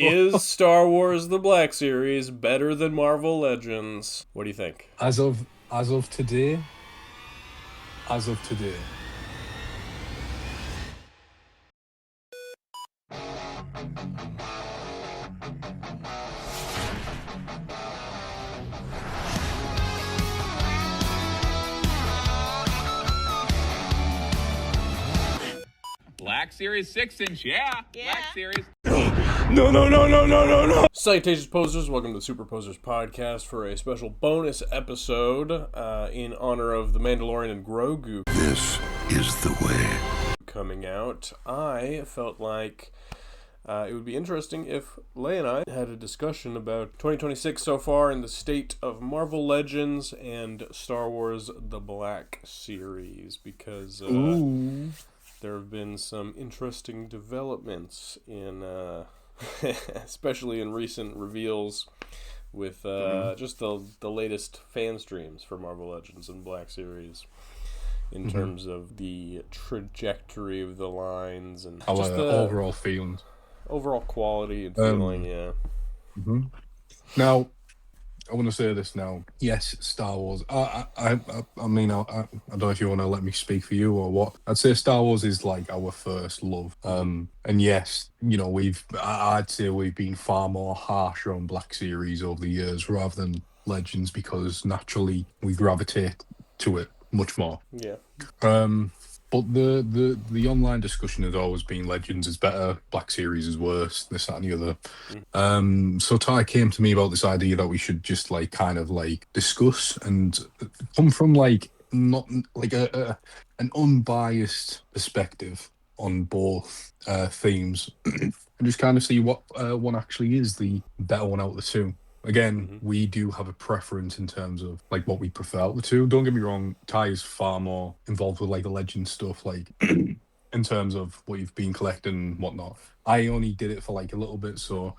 Is Star Wars The Black Series better than Marvel Legends? What do you think? As of today. As of today. Black Series 6-inch, yeah. Black Series. No. Salutations Posers, welcome to the Super Posers podcast for a special bonus episode in honor of The Mandalorian and Grogu. This is the way. Coming out, I felt like it would be interesting if Leigh and I had a discussion about 2026 so far and the state of Marvel Legends and Star Wars The Black Series, because there have been some interesting developments in, especially in recent reveals with just the latest fan streams for Marvel Legends and Black Series in terms of the trajectory of the lines and just the overall feelings. Overall quality and feeling, yeah. Now, I want to say this now. Yes, Star Wars. I mean, I don't know if you want to let me speak for you or what. I'd say Star Wars is like our first love. And yes, you know, I'd say we've been far more harsher on Black Series over the years rather than Legends, because naturally we gravitate to it much more. Yeah. But the online discussion has always been Legends is better, Black Series is worse, this, that, and the other. So Ty came to me about this idea that we should just like kind of like discuss and come from like not like an unbiased perspective on both themes and just kind of see what one actually is the better one out of the two. Again, we do have a preference in terms of like what we prefer out of the two. Don't get me wrong, Ty is far more involved with like the legend stuff, like in terms of what you've been collecting and whatnot. I only did it for like a little bit, so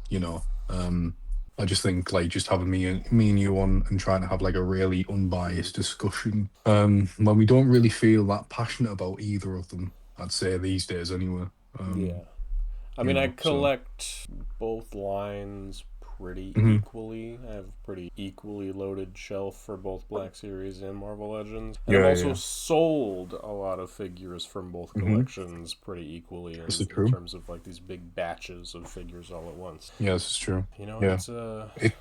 you know, I just think like just having me and you on and trying to have like a really unbiased discussion when we don't really feel that passionate about either of them, I'd say these days anyway. Yeah. I mean, I collect both lines pretty equally. I have a pretty equally loaded shelf for both Black Series and Marvel Legends. And I've also sold a lot of figures from both collections pretty equally in terms of like these big batches of figures all at once. Yeah, this is true. You know,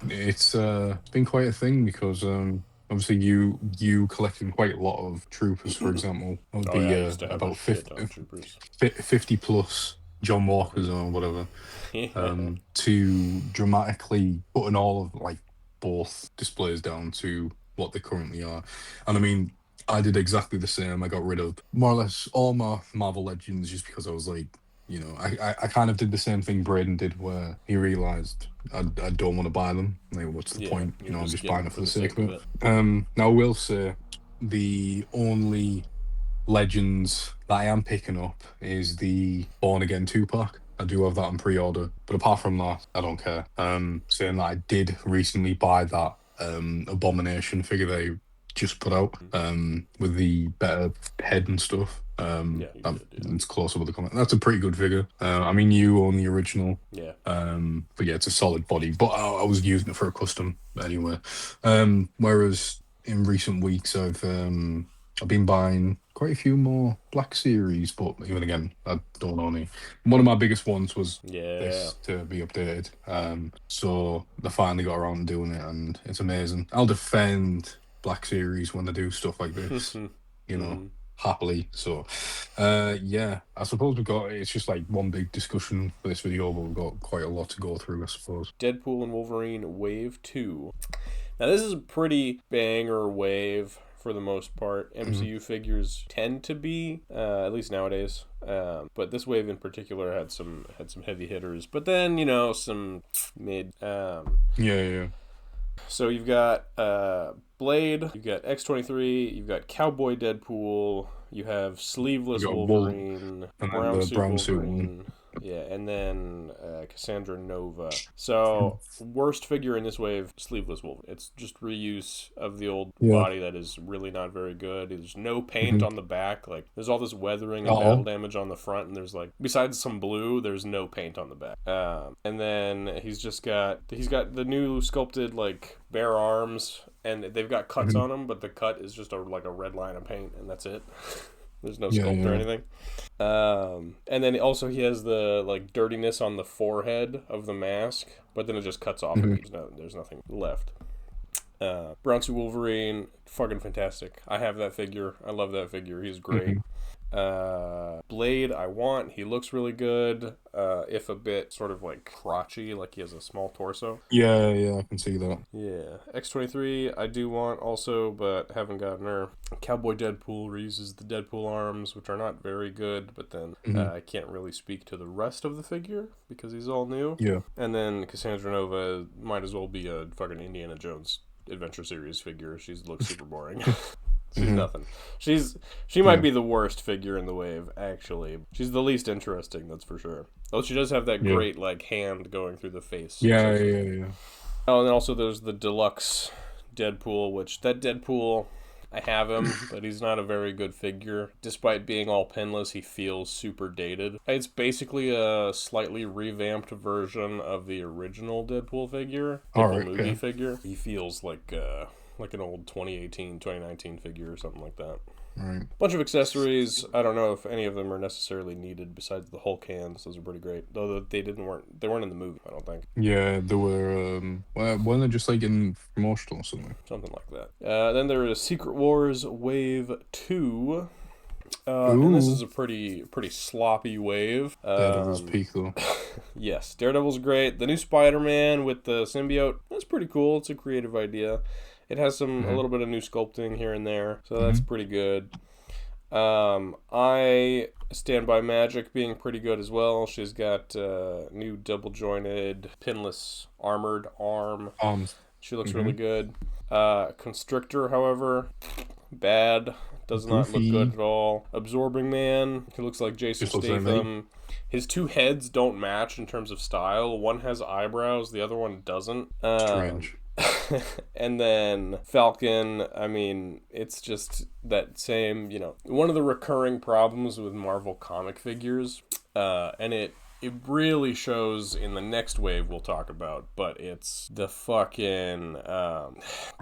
it's been quite a thing because obviously you collecting quite a lot of troopers, for example. That would be about 50 plus John Walkers or whatever, to dramatically putting all of like both displays down to what they currently are. And I mean, I did exactly the same. I got rid of more or less all my Marvel Legends just because I was like, you know, I kind of did the same thing Braden did, where he realised I don't want to buy them. Like, what's the point? You know, I'm just buying it for the sake of it. Now, I will say the only Legends that I am picking up is the Born Again 2-pack. I do have that on pre-order, but apart from that, I don't care. Saying that I did recently buy that Abomination figure they just put out with the better head and stuff. It's closer with the comment. That's a pretty good figure. I mean, you own the original. Yeah. But yeah, it's a solid body. But I was using it for a custom anyway. Whereas in recent weeks, I've been buying quite a few more Black Series, but even again, I don't own any. One of my biggest ones was this to be updated. So they finally got around to doing it, and it's amazing. I'll defend Black Series when they do stuff like this, you know, happily. So, I suppose it's just like one big discussion for this video, but we've got quite a lot to go through, I suppose. Deadpool and Wolverine Wave 2. Now, this is a pretty banger wave for the most part. MCU figures tend to be, at least nowadays. But this wave in particular had some heavy hitters. But then, you know, some mid. So you've got Blade, you've got X-23, you've got Cowboy Deadpool, you have Sleeveless Wolverine, Brown suit Wolverine. Yeah, and then Cassandra Nova. So, worst figure in this wave, Sleeveless Wolverine. It's just reuse of the old body that is really not very good. There's no paint on the back. Like, there's all this weathering and battle damage on the front, and there's, like, besides some blue, there's no paint on the back. And then he's got the new sculpted, like, bare arms, and they've got cuts on them, but the cut is just like a red line of paint, and that's it. There's no sculpt or anything. And then also he has the like dirtiness on the forehead of the mask, but then it just cuts off and there's nothing left. Brown Suit Wolverine, fucking fantastic. I have that figure. I love that figure. He's great. Blade, I want. He looks really good, if a bit sort of like crotchy, like he has a small torso. Yeah, I can see that. Yeah. X-23, I do want also, but haven't gotten her. Cowboy Deadpool reuses the Deadpool arms, which are not very good, but then I can't really speak to the rest of the figure because he's all new. Yeah. And then Cassandra Nova might as well be a fucking Indiana Jones Adventure Series figure. She looks super boring. She's nothing. She might be the worst figure in the wave, actually. She's the least interesting, that's for sure. Though she does have that great, like, hand going through the face. Yeah. Oh, and then also there's the deluxe Deadpool, which that Deadpool, I have him, but he's not a very good figure. Despite being all pinless, he feels super dated. It's basically a slightly revamped version of the original Deadpool figure. Movie figure. He feels like an old 2018, 2019 figure or something like that. Right. Bunch of accessories. I don't know if any of them are necessarily needed besides the Hulk hands. Those are pretty great. Though they weren't in the movie, I don't think. Yeah, they were, weren't they just like in promotional or something? Something like that. Then there is Secret Wars Wave 2. And this is a pretty sloppy wave. Daredevil's peak, though. Yes, Daredevil's great. The new Spider-Man with the symbiote, that's pretty cool. It's a creative idea. It has a little bit of new sculpting here and there, so that's pretty good. I stand by Magic being pretty good as well. She's got new double-jointed, pinless, armored arm. She looks really good. Constrictor, however, bad. Does not look good at all. Absorbing Man, he looks like Jason Statham. His two heads don't match in terms of style. One has eyebrows, the other one doesn't. Strange. And then Falcon, I mean, it's just that same, one of the recurring problems with Marvel comic figures, and it really shows in the next wave we'll talk about, but it's the fucking,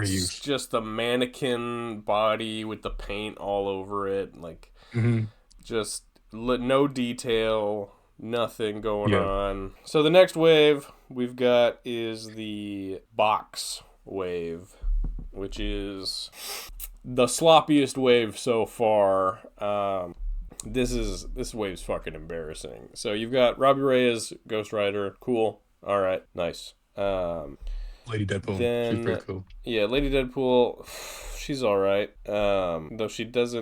it's just the mannequin body with the paint all over it, like, just no detail, nothing going on. So the next wave we've got is the box wave, which is the sloppiest wave so far. This wave's fucking embarrassing. So you've got Robbie Reyes, Ghost Rider, cool. All right, nice. Lady Deadpool, she's pretty cool. Yeah, Lady Deadpool, she's all right. Though she has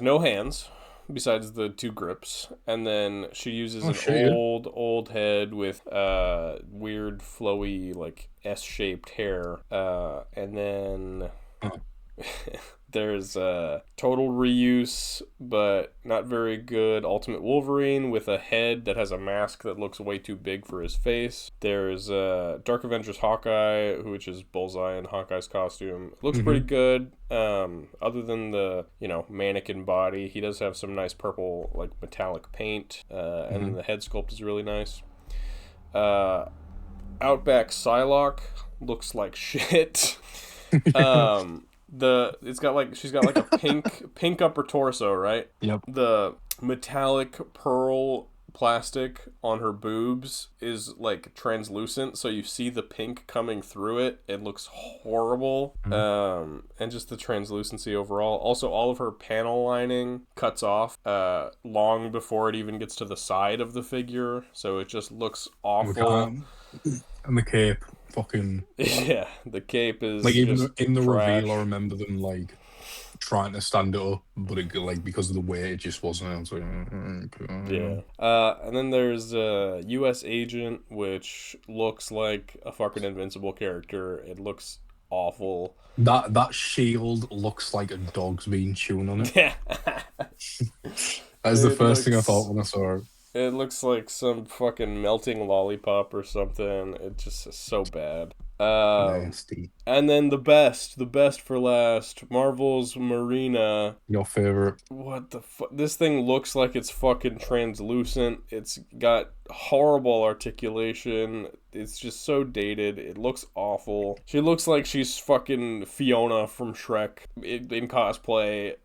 no hands besides the two grips, and then she uses old head with weird flowy like S-shaped hair, and then there's total reuse but not very good Ultimate Wolverine with a head that has a mask that looks way too big for his face. There's Dark Avengers Hawkeye, which is Bullseye in Hawkeye's costume. Looks pretty good. Other than the mannequin body, he does have some nice purple like metallic paint, and then the head sculpt is really nice. Outback Psylocke looks like shit. She's got like a pink upper torso, right? Yep. The metallic pearl plastic on her boobs is like translucent, so you see the pink coming through it. It looks horrible. And just the translucency overall. Also, all of her panel lining cuts off long before it even gets to the side of the figure, so it just looks awful. And the cape. Fucking the cape is like in the trash. reveal. I remember them like trying to stand it up, but it, like because of the weight, it just wasn't. I was like, and then there's U.S. Agent, which looks like a fucking Invincible character. It looks awful. That shield looks like a dog's been chewing on it. That is the first thing I thought when I saw it. It looks like some fucking melting lollipop or something. It just is so bad. Nasty. And then the best for last, Marvel's Marina. Your favorite? What the fuck? This thing looks like it's fucking translucent. It's got horrible articulation. It's just so dated. It looks awful. She looks like she's fucking Fiona from Shrek in cosplay.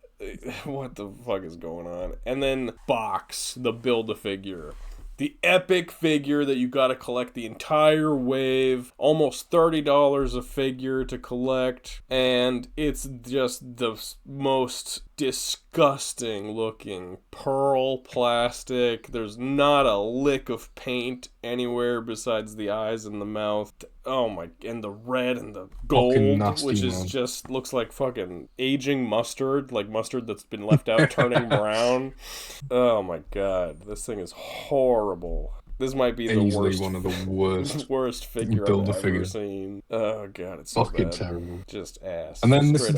What the fuck is going on? And then Box, the Build-A-Figure. The epic figure that you gotta collect the entire wave. Almost $30 a figure to collect. And it's just the most disgusting looking pearl plastic. There's not a lick of paint anywhere besides the eyes and the mouth. Oh my, and the red and the gold, nasty, which is just looks like fucking aging mustard, like mustard that's been left out turning brown. Oh my god, this thing is horrible. This might be the worst. One of the worst. Worst figure I've ever seen. Oh god, it's so fucking bad. Terrible. Just ass. And then this is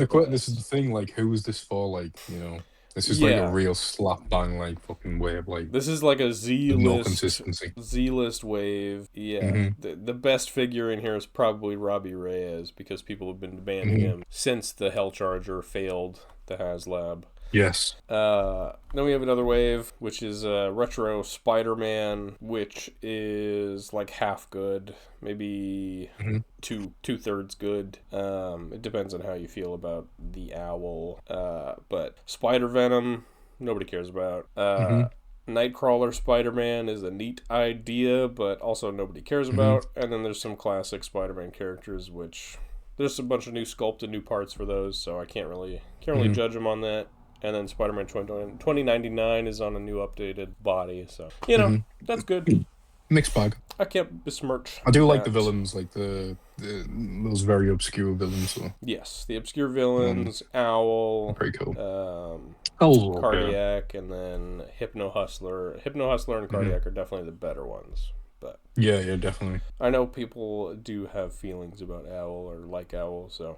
the thing. Like, who is this for? Like, you know, this is like a real slap bang, like fucking wave. Like, this is like a Z-list. No consistency. Z-list wave. Yeah. Mm-hmm. The best figure in here is probably Robbie Reyes because people have been demanding him since the Hellcharger failed the HasLab. Yes. Then we have another wave, which is Retro Spider-Man, which is like half good, maybe two-thirds good. It depends on how you feel about the owl. But Spider-Venom, nobody cares about. Nightcrawler Spider-Man is a neat idea, but also nobody cares about. And then there's some classic Spider-Man characters, which there's a bunch of new sculpted new parts for those, so I can't really judge them on that. And then Spider-Man 2099 is on a new updated body, so you know that's good. Mixed bag. I can't besmirch. I do like the villains, like the those very obscure villains. So. Yes, the obscure villains, Owl, pretty cool. Cardiac, and then Hypno Hustler. Hypno Hustler and Cardiac are definitely the better ones. But yeah, definitely. I know people do have feelings about Owl or like Owl, so.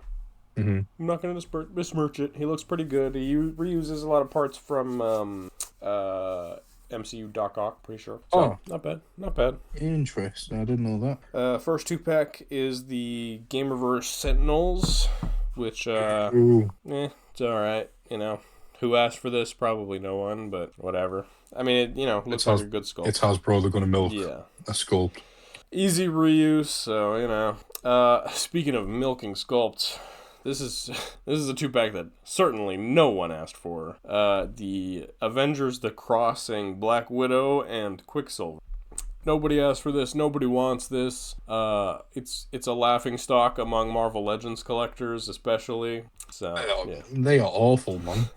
I'm not going to besmirch it. He looks pretty good. He reuses a lot of parts from MCU Doc Ock, pretty sure. So, not bad. Interesting. I didn't know that. First 2-pack is the Gamerverse Sentinels, which, it's alright. You know, who asked for this? Probably no one, but whatever. I mean, it looks like a good sculpt. It's Hasbro. They're going to milk a sculpt. Easy reuse, so, you know. Speaking of milking sculpts... This is a 2-pack that certainly no one asked for. The Avengers: The Crossing, Black Widow, and Quicksilver. Nobody asked for this. Nobody wants this. It's a laughingstock among Marvel Legends collectors, especially. So they are awful, man.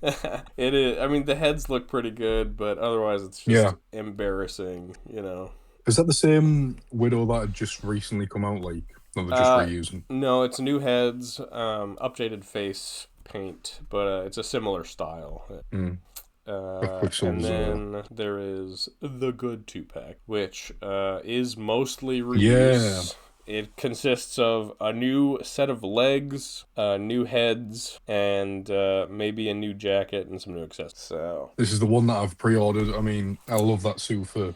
It is. I mean, the heads look pretty good, but otherwise, it's just embarrassing. You know. Is that the same Widow that had just recently come out? Like. No, they're just reusing. No, it's new heads, updated face paint, but it's a similar style. And then there is the good 2-pack, which is mostly reuse. Yeah. It consists of a new set of legs, new heads, and maybe a new jacket and some new accessories. So this is the one that I've pre-ordered. I mean, I love that suit for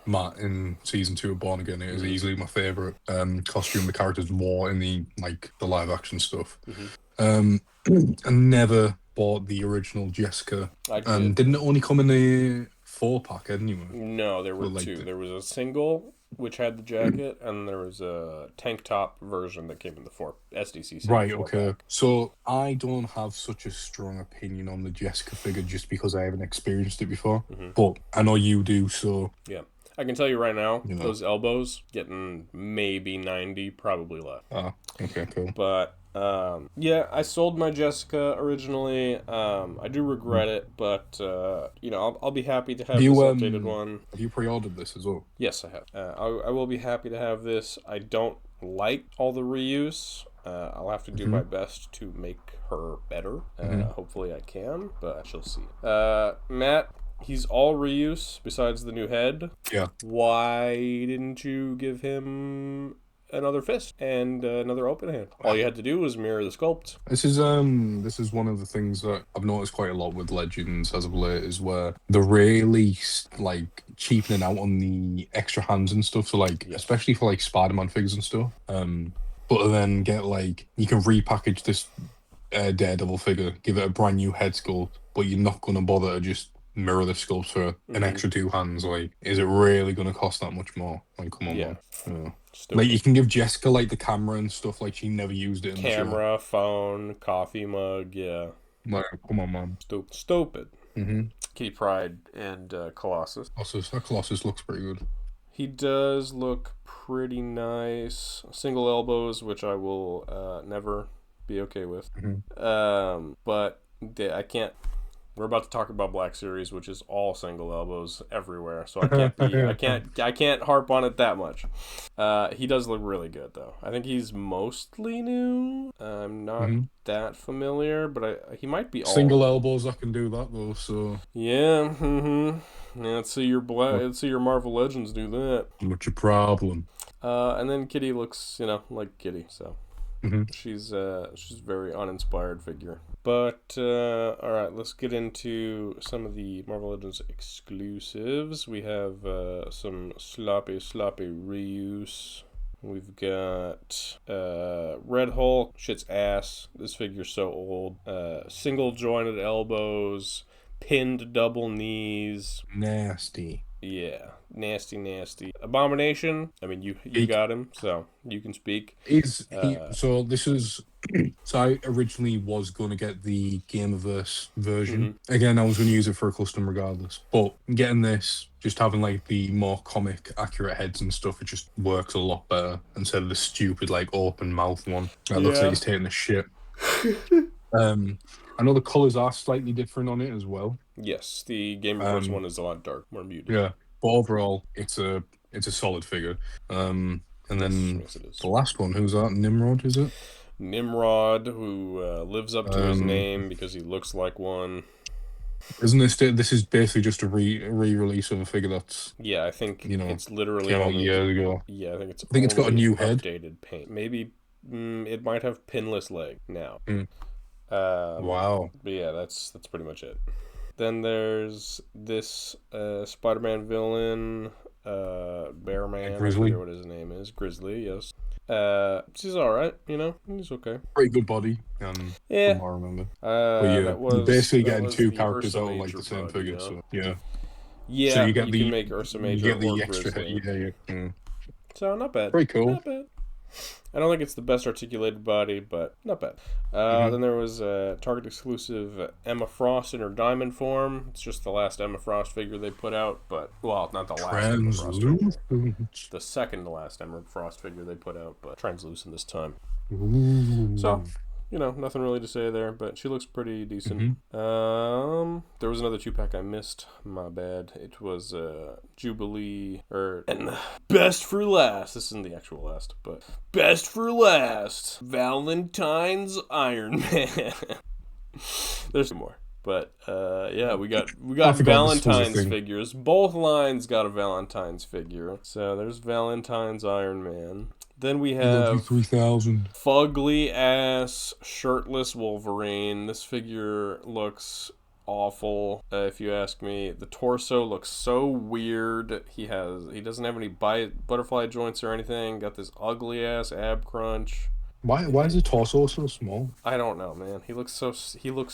Matt in season 2 of Born Again. It is easily my favorite costume. The character's more in the live action stuff. I never bought the original Jessica. Didn't it only come in the 4-pack anyway? No, there were two. There was a single which had the jacket, and there was a tank top version that came in the SDCC. Right, okay. So I don't have such a strong opinion on the Jessica figure just because I haven't experienced it before. But I know you do, so yeah. I can tell you right now, those elbows getting maybe 90, probably left. Okay, cool. But I sold my Jessica originally. I do regret it, but I'll be happy to have this updated one. Have you pre-ordered this as well? Yes, I have. I will be happy to have this. I don't like all the reuse. I'll have to do my best to make her better. Hopefully I can, but I shall see. Matt, he's all reuse besides the new head. Yeah. Why didn't you give him another fist and another open hand. All you had to do was mirror the sculpt. This is one of the things that I've noticed quite a lot with Legends as of late, is where they're really like cheapening out on the extra hands and stuff. So like, especially for like Spider-Man figures and stuff. But then get like, you can repackage this Daredevil figure, give it a brand new head sculpt, but you're not gonna bother to just mirror the sculpt for an extra 2 hands. Like, is it really gonna cost that much more? Like, come on, man. Yeah. Like, you can give Jessica like the camera and stuff, like she never used it in camera, phone, coffee mug, like, come on, man. Stupid. Kitty Pryde and Colossus. That Colossus looks pretty good. He does look pretty nice. Single elbows, which I will never be okay with. But I can't. We're about to talk about Black Series, which is all single elbows everywhere, so I can't harp on it that much. He does look really good though. I think he's mostly new. I'm not that familiar, but he might be all single elbows. I can do that though. So yeah. Yeah, let's see your Marvel Legends do that. What's your problem? And then Kitty looks, like Kitty, so she's a very uninspired figure. But all right, let's get into some of the Marvel Legends exclusives. We have some sloppy reuse. We've got Red Hulk, shit's ass. This figure's so old. Single jointed elbows, pinned double knees. Nasty. Yeah, nasty. Abomination. I mean, you got him, so you can speak. So this is. So I originally was going to get the Gamerverse version. Again, I was going to use it for a custom regardless. But getting this, just having like the more comic accurate heads and stuff, it just works a lot better instead of the stupid like open mouth one. That looks like he's taking a shit. I know the colours are slightly different on it as well. Yes, the Gamerverse one is a lot dark, more muted. Yeah, but overall, it's a solid figure. And then the last one, who's that? Nimrod, is it? Nimrod, who lives up to his name because he looks like one. Isn't this is basically just a re-release of a figure that's I think it's literally came out years ago. Yeah, I think it's got a new head, updated paint. Maybe it might have pinless leg now. Wow. But yeah, that's pretty much it. Then there's this Spider-Man villain, Bearman. Grizzly. I forget what his name is. Grizzly, yes. She's alright, he's okay. Pretty good body, from what I remember. But you're basically getting 2 characters out of like the same figure, so yeah. Yeah, so you can make Ursa Major you get the or extra Grizzly. Yeah. So not bad. Pretty cool. Not bad. I don't think it's the best articulated body, but not bad. Then there was a Target exclusive Emma Frost in her diamond form. It's just the last Emma Frost figure they put out, but not the last Emma Frost figure. The second to last Emma Frost figure they put out, but translucent this time. So, nothing really to say there, but she looks pretty decent. There was another 2-pack I missed. My bad. It was Jubilee, and best for last. This isn't the actual last, but best for last. Valentine's Iron Man. There's more. But we got Valentine's figures. Both lines got a Valentine's figure. So there's Valentine's Iron Man. Then we have 3000 fugly ass shirtless Wolverine. This figure looks awful, if you ask me. The torso looks so weird. He doesn't have any butterfly joints or anything. Got this ugly ass ab crunch. Why is the torso so small? I don't know, man. He looks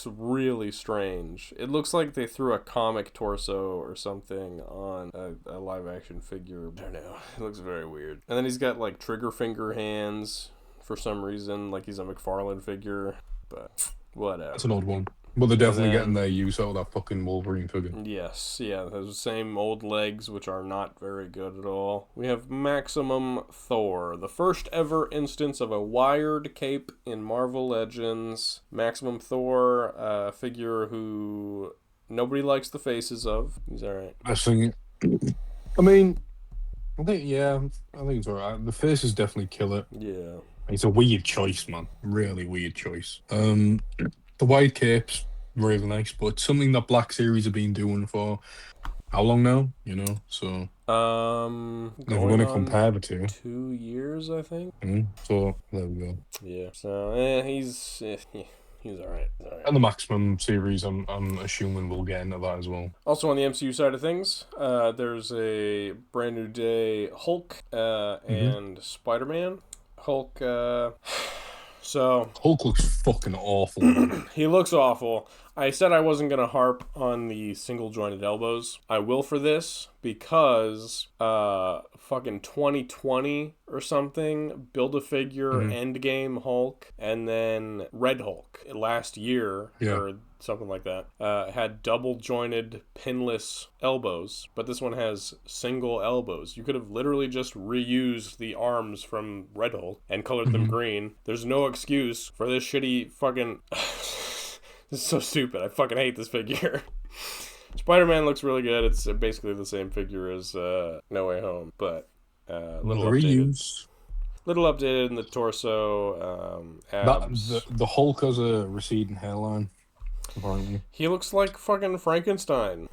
really strange. It looks like they threw a comic torso or something on a live action figure. I don't know. It looks very weird. And then he's got like trigger finger hands for some reason, like he's a McFarlane figure. But whatever. That's an odd one. But they're definitely getting their use out of that fucking Wolverine figure. Yes, yeah, those same old legs, which are not very good at all. We have Maximum Thor, the first ever instance of a wired cape in Marvel Legends. Maximum Thor, a figure who nobody likes the faces of. He's alright. I think it's alright. The faces definitely kill it. Yeah. It's a weird choice, man. Really weird choice. The wide cape's really nice, but it's something that Black Series have been doing for how long now? So If we're going to compare the two. 2 years, I think. So, there we go. Yeah. So, he's all right. And the Maximum series, I'm assuming we'll get into that as well. Also on the MCU side of things, there's a brand new day Hulk and Spider-Man. Hulk, so... Hulk looks fucking awful. He looks awful. I said I wasn't going to harp on the single-jointed elbows. I will for this, because fucking 2020 or something, Build-A-Figure, Endgame Hulk, and then Red Hulk last year, or something like that, had double-jointed pinless elbows, but this one has single elbows. You could have literally just reused the arms from Red Hulk and colored them green. There's no excuse for this shitty fucking... This is so stupid. I fucking hate this figure. Spider-Man looks really good. It's basically the same figure as No Way Home, but little updated. Little updated in the torso. Abs. The Hulk has a receding hairline, apparently. He looks like fucking Frankenstein.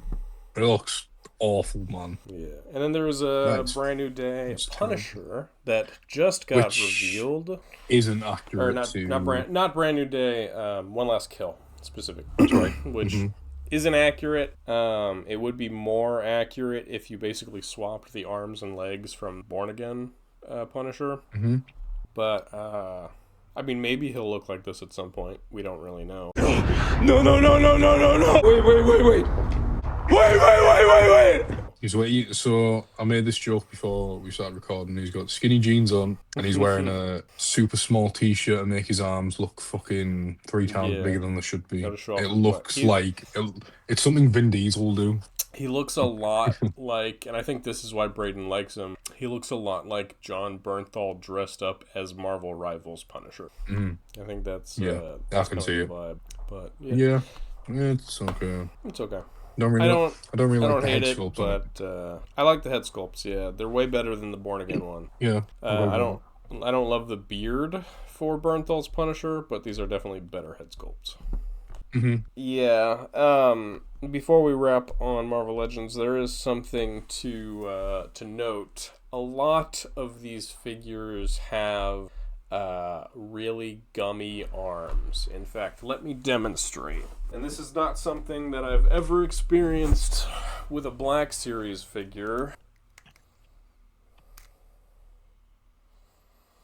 It looks awful, man. Yeah. And then there was a brand new day Punisher that just got revealed. Isn't accurate. Or not brand new day. One Last Kill. Specific, that's right, which isn't accurate. It would be more accurate if you basically swapped the arms and legs from Born Again Punisher. But I mean, maybe he'll look like this at some point. We don't really know. No! Wait! So I made this joke before we started recording. He's got skinny jeans on, and he's wearing a super small t-shirt to make his arms look fucking 3 times bigger than they should be. It looks like it's something Vin Diesel will do. He looks a lot like, and I think this is why Braden likes him, he looks a lot like John Bernthal dressed up as Marvel Rivals Punisher. I think that's I can see it. Vibe. But it's okay. It's okay. I don't really like the head it, sculpt, but I like the head sculpts. Yeah, they're way better than the Born Again one. Yeah, I don't love the beard for Bernthal's Punisher, but these are definitely better head sculpts. Yeah. Before we wrap on Marvel Legends, there is something to note. A lot of these figures have really gummy arms. In fact, let me demonstrate. And this is not something that I've ever experienced with a Black Series figure.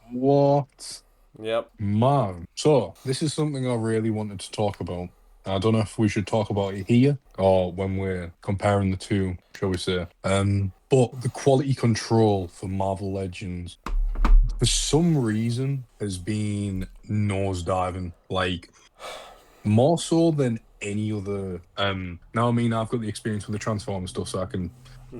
What? Yep. Man. So, this is something I really wanted to talk about. I don't know if we should talk about it here or when we're comparing the two, shall we say. But the quality control for Marvel Legends, for some reason, has been nosediving. Like, more so than any other. Now, I mean, I've got the experience with the Transformers stuff, so I can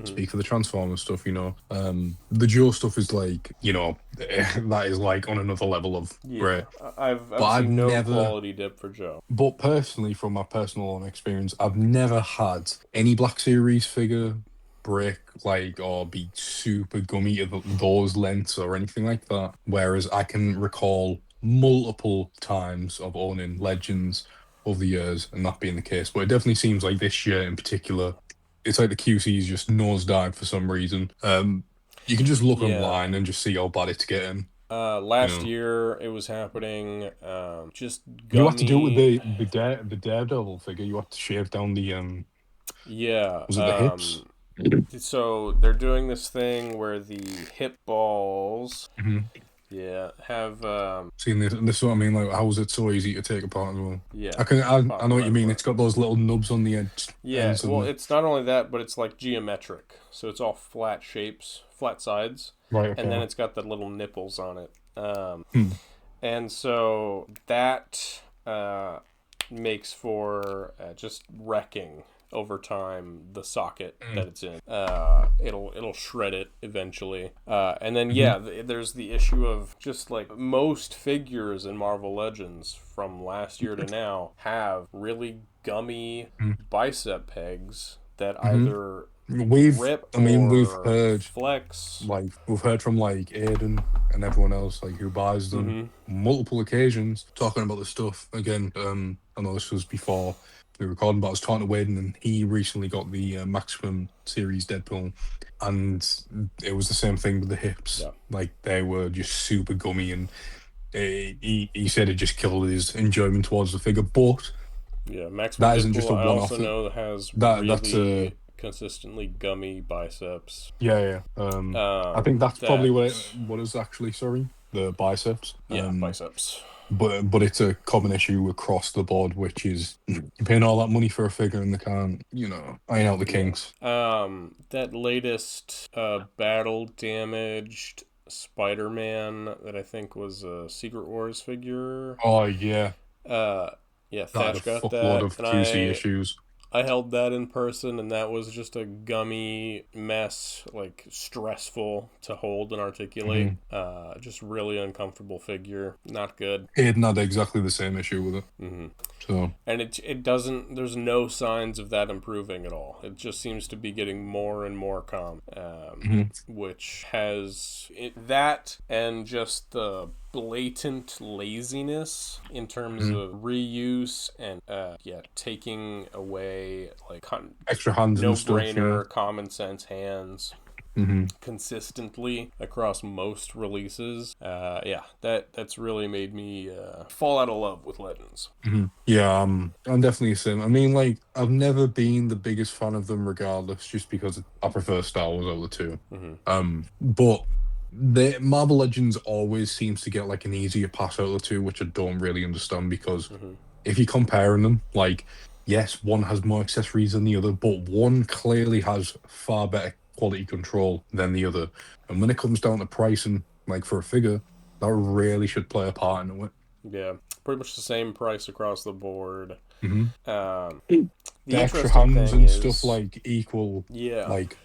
speak for the Transformers stuff, you know. The Joe stuff is like, you know, that is like on another level of great. I've seen no quality dip for Joe. But personally, from my personal own experience, I've never had any Black Series figure break like or be super gummy to those lengths or anything like that. Whereas I can recall multiple times of owning Legends over the years and that being the case. But it definitely seems like this year in particular, it's like the QC's just nosedived for some reason. You can just look online and just see how bad it's getting. Last year it was happening. Just gummy. You have to do it with the Daredevil figure. You have to shave down the was it the hips? So they're doing this thing where the hip balls have seeing this is what I mean, like how is it so easy to take apart as well? Yeah. I know what you mean. It's got those little nubs on the edge. Yeah, well it's not only that, but it's like geometric. So it's all flat shapes, flat sides. Right. Okay. And then it's got the little nipples on it. And so that makes for just wrecking over time the socket that it's in. It'll shred it eventually. And then there's the issue of just like most figures in Marvel Legends from last year to now have really gummy bicep pegs that either rip we've heard flex. Like we've heard from like Aiden and everyone else like who buys them multiple occasions talking about this stuff. Again, I know this was before we were recording, but I was talking to Wade, and he recently got the Maximum Series Deadpool, and it was the same thing with the hips. Yeah. Like, they were just super gummy, and he said it just killed his enjoyment towards the figure. But yeah, Maximum that isn't Deadpool, just a I one-off. also know has That's really consistently gummy biceps. Yeah. I think that's probably what is actually, sorry, the biceps. Yeah, biceps. But it's a common issue across the board, which is you're paying all that money for a figure and they can't, iron out the kinks. That latest battle damaged Spider-Man that I think was a Secret Wars figure. Oh yeah. Yeah, Thatch got that. Lot of QC issues. I held that in person, and that was just a gummy mess, like stressful to hold and articulate. Just really uncomfortable figure. Not good. It had exactly the same issue with it. Mm-hmm. So. And it doesn't. There's no signs of that improving at all. It just seems to be getting more and more calm, which has that and just the blatant laziness in terms of reuse and taking away like extra hands, no-brainer common sense hands consistently across most releases. That's really made me fall out of love with Legends. Yeah, I'm definitely the same. I mean, like, I've never been the biggest fan of them regardless, just because I prefer Star Wars over the two. But the Marvel Legends always seems to get like an easier pass out of the two, which I don't really understand, because if you're comparing them, like, yes, one has more accessories than the other, but one clearly has far better quality control than the other. And when it comes down to pricing, like for a figure, that really should play a part in it. Yeah, pretty much the same price across the board. The extra hands and stuff like equal. Yeah, like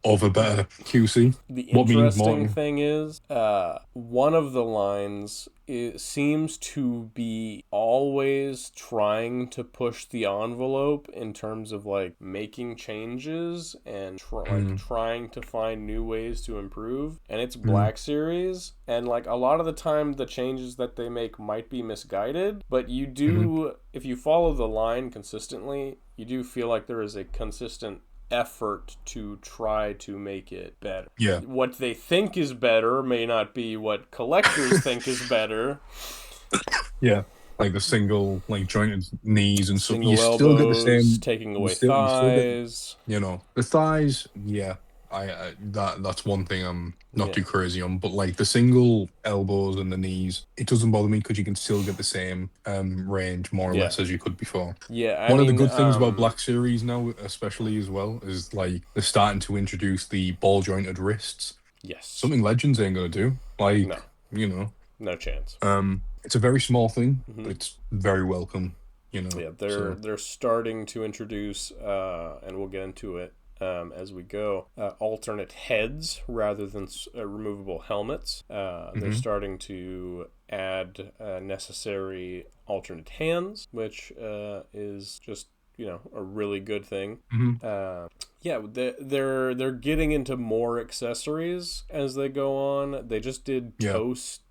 over better QC. The interesting thing is, one of the lines seems to be always trying to push the envelope in terms of like making changes and trying to find new ways to improve, and it's Black Series, and like a lot of the time the changes that they make might be misguided, but you do if you follow the line consistently, you do feel like there is a consistent effort to try to make it better. Yeah. What they think is better may not be what collectors think is better. Yeah. Like the single, like jointed knees and single stuff. You elbows, still get the same. Taking away thighs. The thighs. Yeah. That's one thing I'm not too crazy on, but like the single elbows and the knees, it doesn't bother me because you can still get the same range more or less as you could before. Yeah, one of the good things about Black Series now, especially as well, is like they're starting to introduce the ball jointed wrists. Yes, something Legends ain't gonna do. Like, no chance. It's a very small thing, but it's very welcome. Yeah, they're starting to introduce, and we'll get into it as we go, alternate heads rather than removable helmets. They're starting to add necessary alternate hands, which is just a really good thing. They're getting into more accessories as they go on. They just did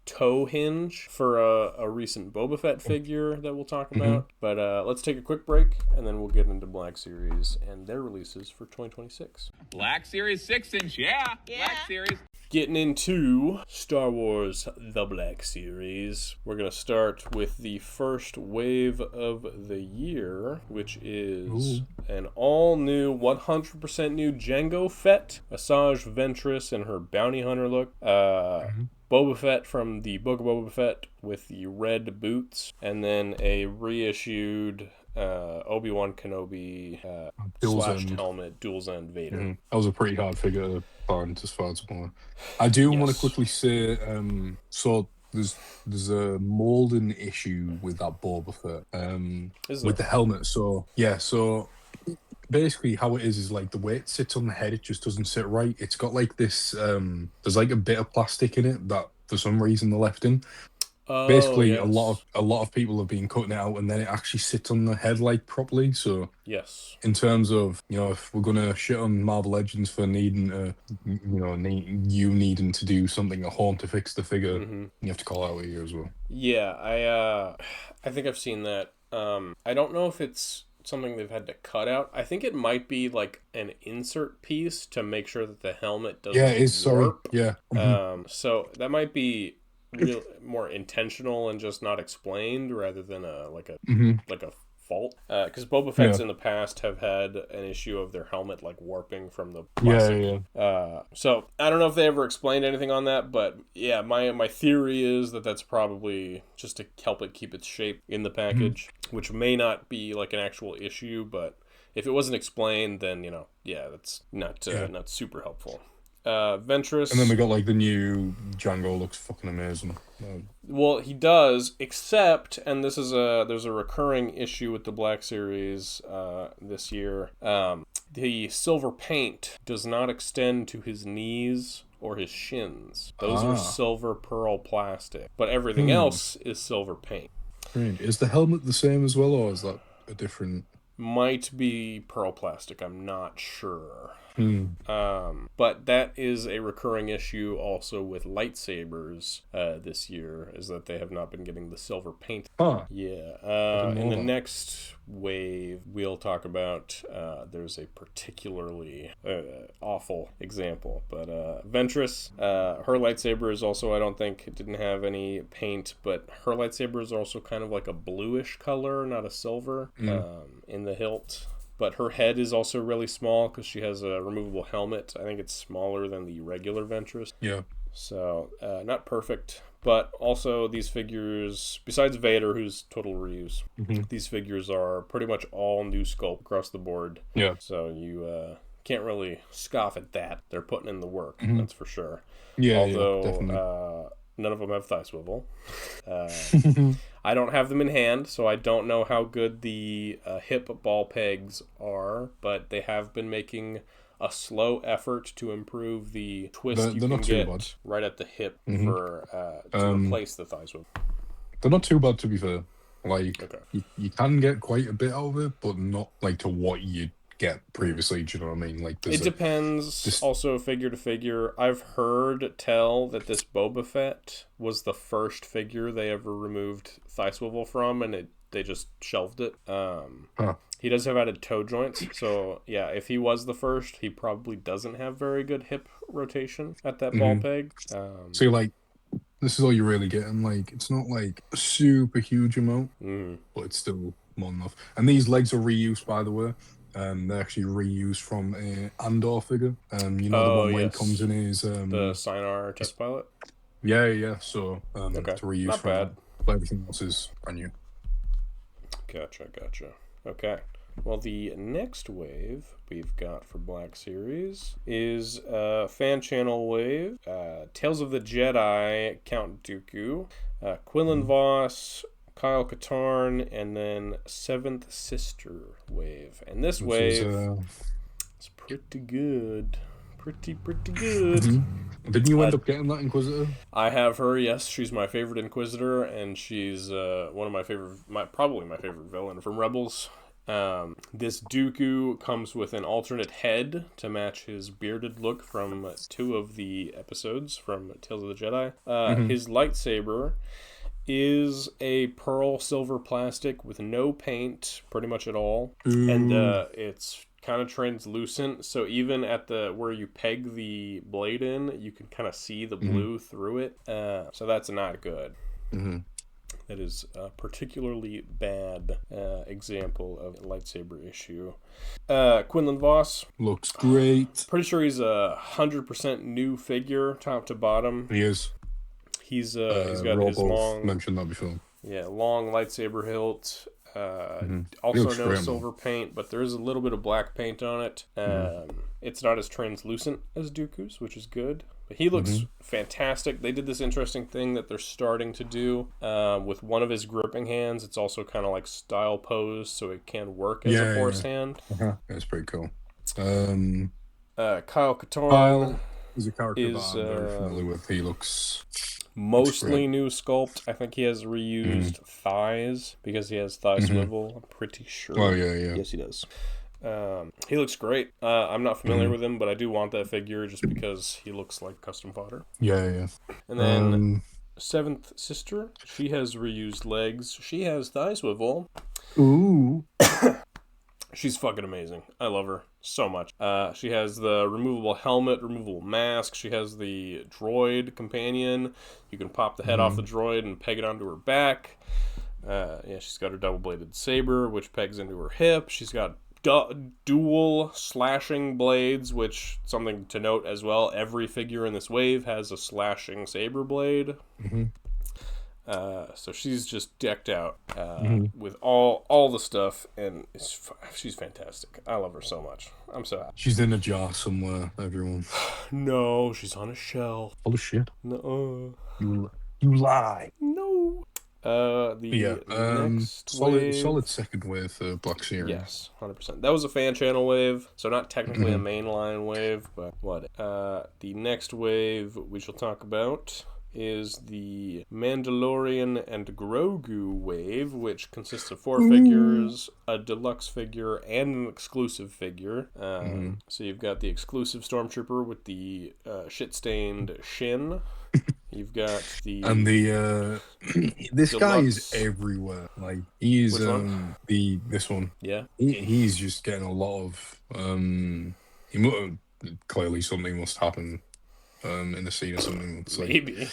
toe hinge for a recent Boba Fett figure that we'll talk about. But let's take a quick break, and then we'll get into Black Series and their releases for 2026. Black Series 6-inch, yeah. Black Series. Getting into Star Wars The Black Series, we're going to start with the first wave of the year, which is an all-new, 100% new Jango Fett, Asajj Ventress in her bounty hunter look, Boba Fett from the Book of Boba Fett with the red boots, and then a reissued Obi-Wan Kenobi slashed helmet, dual end Vader. That was a pretty hard figure to find as far as I'm aware. I do want to quickly say, so there's a molding issue with that Boba Fett, with the helmet. So basically how it is like the way it sits on the head, it just doesn't sit right. It's got like this, there's like a bit of plastic in it that for some reason they left in. Basically, a lot of people have been cutting it out, and then it actually sits on the head like properly. So in terms of if we're gonna shit on Marvel Legends for needing to, needing to do something at home to fix the figure, you have to call out here as well. Yeah, I think I've seen that I don't know if it's something they've had to cut out. I think it might be like an insert piece to make sure that the helmet doesn't Yeah, it is. warp. Sorry. Yeah. So that might be real more intentional and just not explained rather than like a fault. Because Boba Fett's in the past have had an issue of their helmet like warping from the plastic. So I don't know if they ever explained anything on that, but yeah, my theory is that that's probably just to help it keep its shape in the package, which may not be like an actual issue, but if it wasn't explained, then that's not super helpful. Ventress. And then we got like the new Django looks fucking amazing. Well, he does, except, and there's a recurring issue with the Black Series this year. The silver paint does not extend to his knees or his shins. Those are silver pearl plastic, but everything else is silver paint. Is the helmet the same as well, or is that a different? Might be pearl plastic. I'm not sure. But that is a recurring issue also with lightsabers this year, is that they have not been getting the silver paint. Yeah. In the next wave we'll talk about, there's a particularly awful example, but Ventress, her lightsaber is also, I don't think, it didn't have any paint, but her lightsaber is also kind of like a bluish color, not a silver, in the hilt. But her head is also really small because she has a removable helmet. I think it's smaller than the regular Ventress. Yeah. So, not perfect. But also, these figures, besides Vader, who's total reuse, these figures are pretty much all new sculpt across the board. Yeah. So, you can't really scoff at that. They're putting in the work, that's for sure. Yeah, although, definitely. None of them have thigh swivel. I don't have them in hand, so I don't know how good the hip ball pegs are, but they have been making a slow effort to improve the twist you can get right at the hip for to replace the thigh swivel. They're not too bad, to be fair. Like, you can get quite a bit out of it, but not like to what you get previously. Do you know what I mean? Like, it depends. Also, figure to figure. I've heard tell that this Boba Fett was the first figure they ever removed thigh swivel from, and they just shelved it. He does have added toe joints, so yeah, if he was the first, he probably doesn't have very good hip rotation at that ball peg. So you're like, this is all you're really getting. Like, it's not like a super huge amount, but it's still more than enough. And these legs are reused, by the way. They're actually reused from a Andor figure. You know, the one where he comes in his the Sinar test pilot. Yeah. So it's reused not from bad. That. But everything else is brand new. Gotcha. Okay. Well, the next wave we've got for Black Series is fan channel wave. Tales of the Jedi, Count Dooku, Quinlan Voss, Kyle Katarn, and then Seventh Sister wave. And this wave is pretty good. Pretty good. Didn't you end up getting that Inquisitor? I have her, yes. She's my favorite Inquisitor, and she's one of my favorite, probably my favorite villain from Rebels. This Dooku comes with an alternate head to match his bearded look from 2 of the episodes from Tales of the Jedi. His lightsaber is a pearl silver plastic with no paint pretty much at all. And it's kind of translucent, so even at the where you peg the blade in, you can kind of see the blue through it. So that's not good. That is a particularly bad example of a lightsaber issue. Quinlan Voss looks great. Pretty sure he's a 100% new figure, top to bottom. He is. He's got his long, mentioned that before. Yeah, long lightsaber hilt. Also no silver paint, but there is a little bit of black paint on it. It's not as translucent as Dooku's, which is good. But he looks fantastic. They did this interesting thing that they're starting to do with one of his gripping hands. It's also kind of like style pose, so it can work as a force hand. That's pretty cool. Kyle Katarn is a character that I'm very familiar with. He looks mostly new sculpt. I think he has reused thighs because he has thigh swivel. I'm pretty sure. Oh yeah. Yes, he does. He looks great. I'm not familiar with him, but I do want that figure just because he looks like custom fodder. Yeah. And then Seventh Sister, she has reused legs. She has thigh swivel. Ooh. She's fucking amazing. I love her so much. She has the removable helmet, removable mask. She has the droid companion. You can pop the head off the droid and peg it onto her back. Yeah, she's got her double-bladed saber, which pegs into her hip. She's got dual slashing blades, which, something to note as well, every figure in this wave has a slashing saber blade. So she's just decked out with all the stuff, and she's fantastic. I love her so much. I'm so happy. She's in a jar somewhere, everyone. No, she's on a shelf. Full of shit. No. You lie. No. Next solid second wave for Black Series. Yes, 100%. That was a fan channel wave, so not technically a mainline wave, but what? The next wave we shall talk about is the Mandalorian and Grogu wave, which consists of 4 figures, a deluxe figure, and an exclusive figure. So you've got the exclusive Stormtrooper with the shit-stained shin. You've got the... And the, this deluxe... guy is everywhere. Like, he is, this one. Yeah? He's just getting a lot of, clearly something must happen. In the scene or something. Maybe.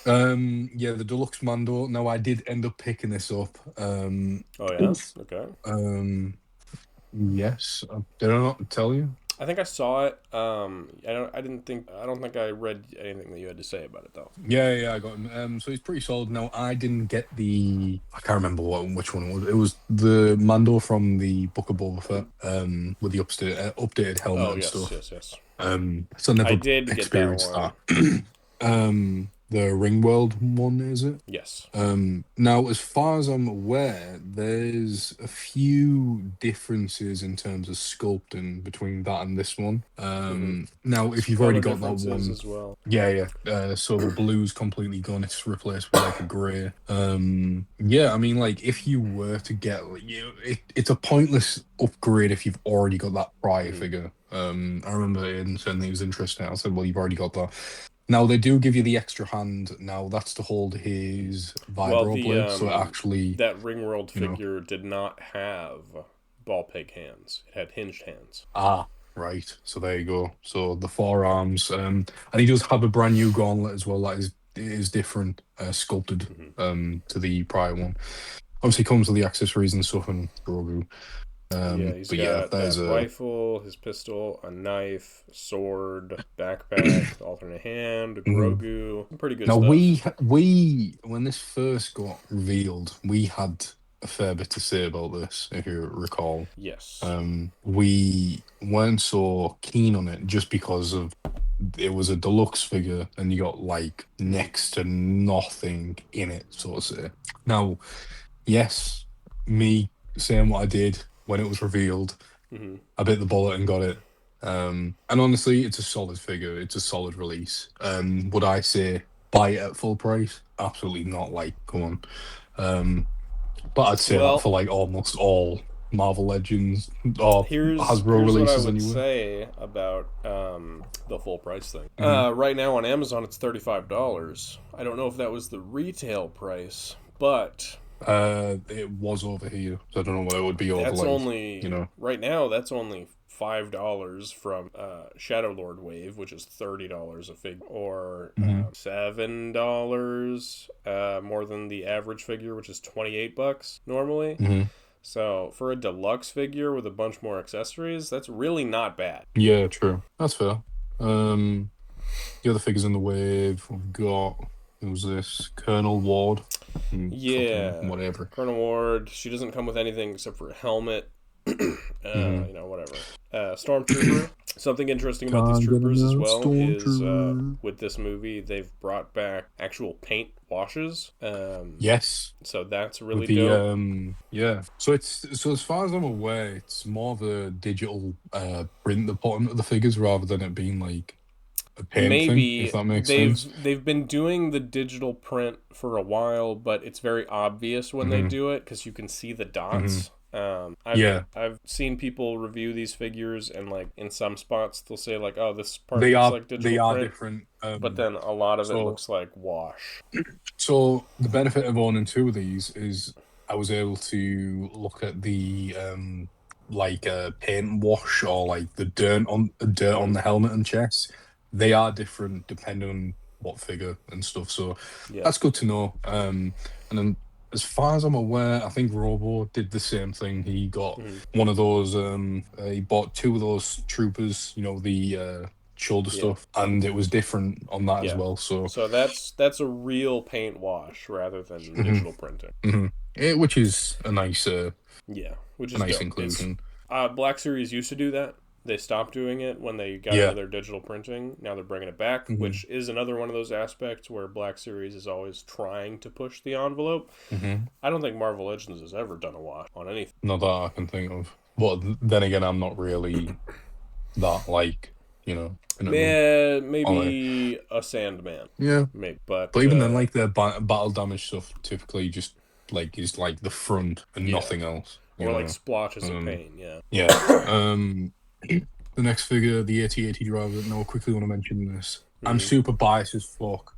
Yeah, the deluxe Mando. No, I did end up picking this up. Oh yeah. Okay. Yes. Did I not tell you? I think I saw it. I don't think I read anything that you had to say about it though. Yeah, I got him. So he's pretty solid. Now I didn't get I can't remember which one it was. It was the Mando from the Book of Boba Fett, with the updated helmet and stuff. Yes. So never I did experienced get that one. The Ringworld one, is it? Yes. Now, as far as I'm aware, there's a few differences in terms of sculpting between that and this one. Now, if you've already got that one, as well. Yeah. So the blue's completely gone; it's replaced with like a grey. Yeah, I mean, like if you were to get, it's a pointless upgrade if you've already got that prior figure. I remember Aiden saying he was interested. I said, well, you've already got that. Now, they do give you the extra hand. Now, that's to hold his vibro blade, so actually... That Ringworld figure did not have ball peg hands. It had hinged hands. Ah, right. So there you go. So the forearms, and he does have a brand new gauntlet as well that is different, sculpted to the prior one. Obviously, comes with the accessories and stuff and Grogu. He's got that rifle, his pistol, a knife, sword, backpack, alternate hand, Grogu. Pretty good stuff. Now, we when this first got revealed, we had a fair bit to say about this, if you recall. Yes. We weren't so keen on it just because of it was a deluxe figure and you got like next to nothing in it, so to say. Now, yes, me saying what I did when it was revealed, I bit the bullet and got it. And honestly, it's a solid figure. It's a solid release. Would I say buy it at full price? Absolutely not. Like, come on. But I'd say that for like almost all Marvel Legends or Hasbro releases anyway. Here's what I would say about the full price thing. Right now on Amazon, it's $35. I don't know if that was the retail price, but... it was over here, so I don't know what it would be over. That's only, right now, that's only $5 from Shadow Lord Wave, which is $30 a figure, or $7 more than the average figure, which is $28 normally. So for a deluxe figure with a bunch more accessories, that's really not bad. Yeah, true. That's fair. The other figures in the wave, we've got... Who was this? Colonel Ward. Whatever. Colonel Ward. She doesn't come with anything except for a helmet. Whatever. Stormtrooper. Something interesting about these troopers as well is with this movie, they've brought back actual paint washes. Yes. So that's really dope. Yeah. So as far as I'm aware, it's more of a digital print the bottom of the figures rather than it being like a paint maybe thing, if that makes sense. They've been doing the digital print for a while, but it's very obvious when they do it because you can see the dots. I've seen people review these figures, and like in some spots they'll say like, "Oh, this part looks like digital they are print," different, but then a lot of it looks like wash. So the benefit of owning two of these is I was able to look at the paint wash or like the dirt on the helmet and chest. They are different depending on what figure and stuff. So Yeah. that's good to know. And then as far as I'm aware, I think Robo did the same thing. He got one of those. He bought two of those troopers. You know, the shoulder stuff, and it was different on that as well. So that's a real paint wash rather than digital printing. Which is a nice which a is nice dope. inclusion. Black Series used to do that. They stopped doing it when they got into their digital printing. Now they're bringing it back, which is another one of those aspects where Black Series is always trying to push the envelope. I don't think Marvel Legends has ever done a wash on anything. Not that I can think of. But then again, I'm not really that Maybe a Sandman. Yeah, maybe, but even then, like the battle damage stuff typically just like is like the front and nothing else. Or like splotches of paint. The next figure, the AT-AT driver. No, I quickly want to mention this. I'm super biased as fuck.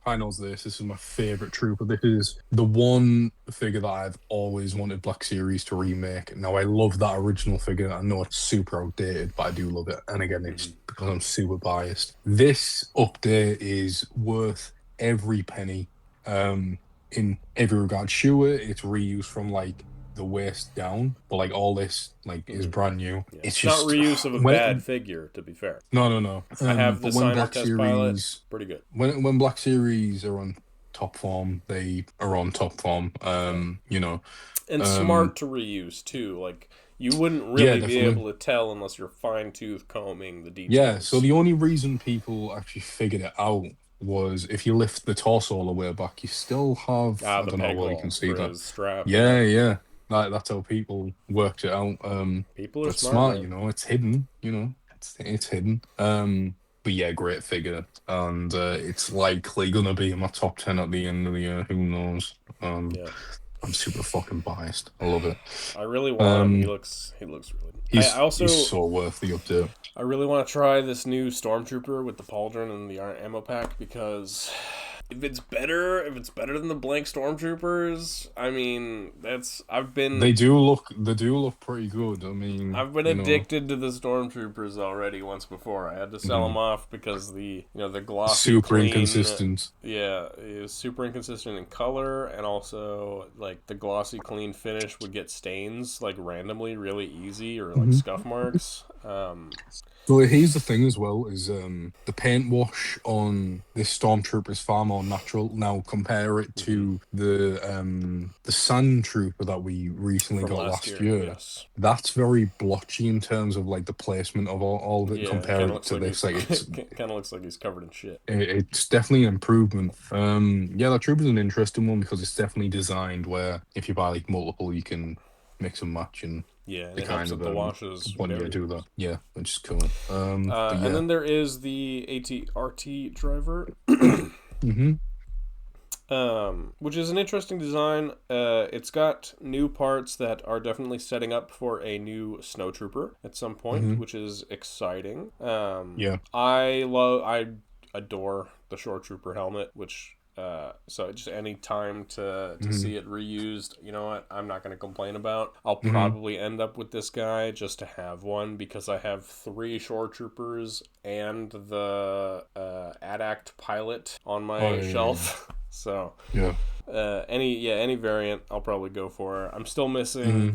I know this. This is my favorite trooper. This is the one figure that I've always wanted Black Series to remake. Now, I love that original figure. I know it's super outdated, but I do love it. And again, it's because I'm super biased. This update is worth every penny in every regard. Sure, it's reused from like the waist down, but like all this like is brand new. It's just not reuse of a bad figure, to be fair. No. I have the Simultest pilot. Pretty good. When Black Series are on top form, they are on top form. You know, and smart to reuse too. Like you wouldn't really be able to tell unless you're fine tooth combing the details. Yeah. So the only reason people actually figured it out was if you lift the torso all the way back, you still have I don't know whether you can see that strap. Yeah. That's how people worked it out. People are smart, you know. It's hidden, you know. It's hidden. But yeah, great figure, and it's likely gonna be in my top 10 at the end of the year. Who knows? I'm super fucking biased. I love it. I really want him. He looks really. He's so worth the update. I really want to try this new Stormtrooper with the pauldron and the ammo pack because if it's better than the blank Stormtroopers, I mean, They do look pretty good. I mean, I've been addicted to the Stormtroopers already once before. I had to sell them off because the glossy super clean, inconsistent. Yeah, it was super inconsistent in color, and also like the glossy clean finish would get stains like randomly really easy or like scuff marks. So here's the thing as well, is the paint wash on this Stormtrooper is far more natural. Now compare it to the Sand Trooper that we recently got last year. Yes. That's very blotchy in terms of like the placement of all of it. Yeah, compared it to this, like it's kind of looks like he's covered in shit. It's definitely an improvement. That Trooper's an interesting one because it's definitely designed where if you buy like multiple, you can mix and match and. Yeah, and it helps with the washes. When you do that, which is cool. And then there is the AT-RT driver, which is an interesting design. It's got new parts that are definitely setting up for a new Snowtrooper at some point, which is exciting. I adore the Shore Trooper helmet, which. So just any time to see it reused, you know what, I'm not going to complain about. I'll probably end up with this guy just to have one because I have 3 Shore Troopers and the AT-ACT pilot on my shelf. So any variant I'll probably go for. I'm still missing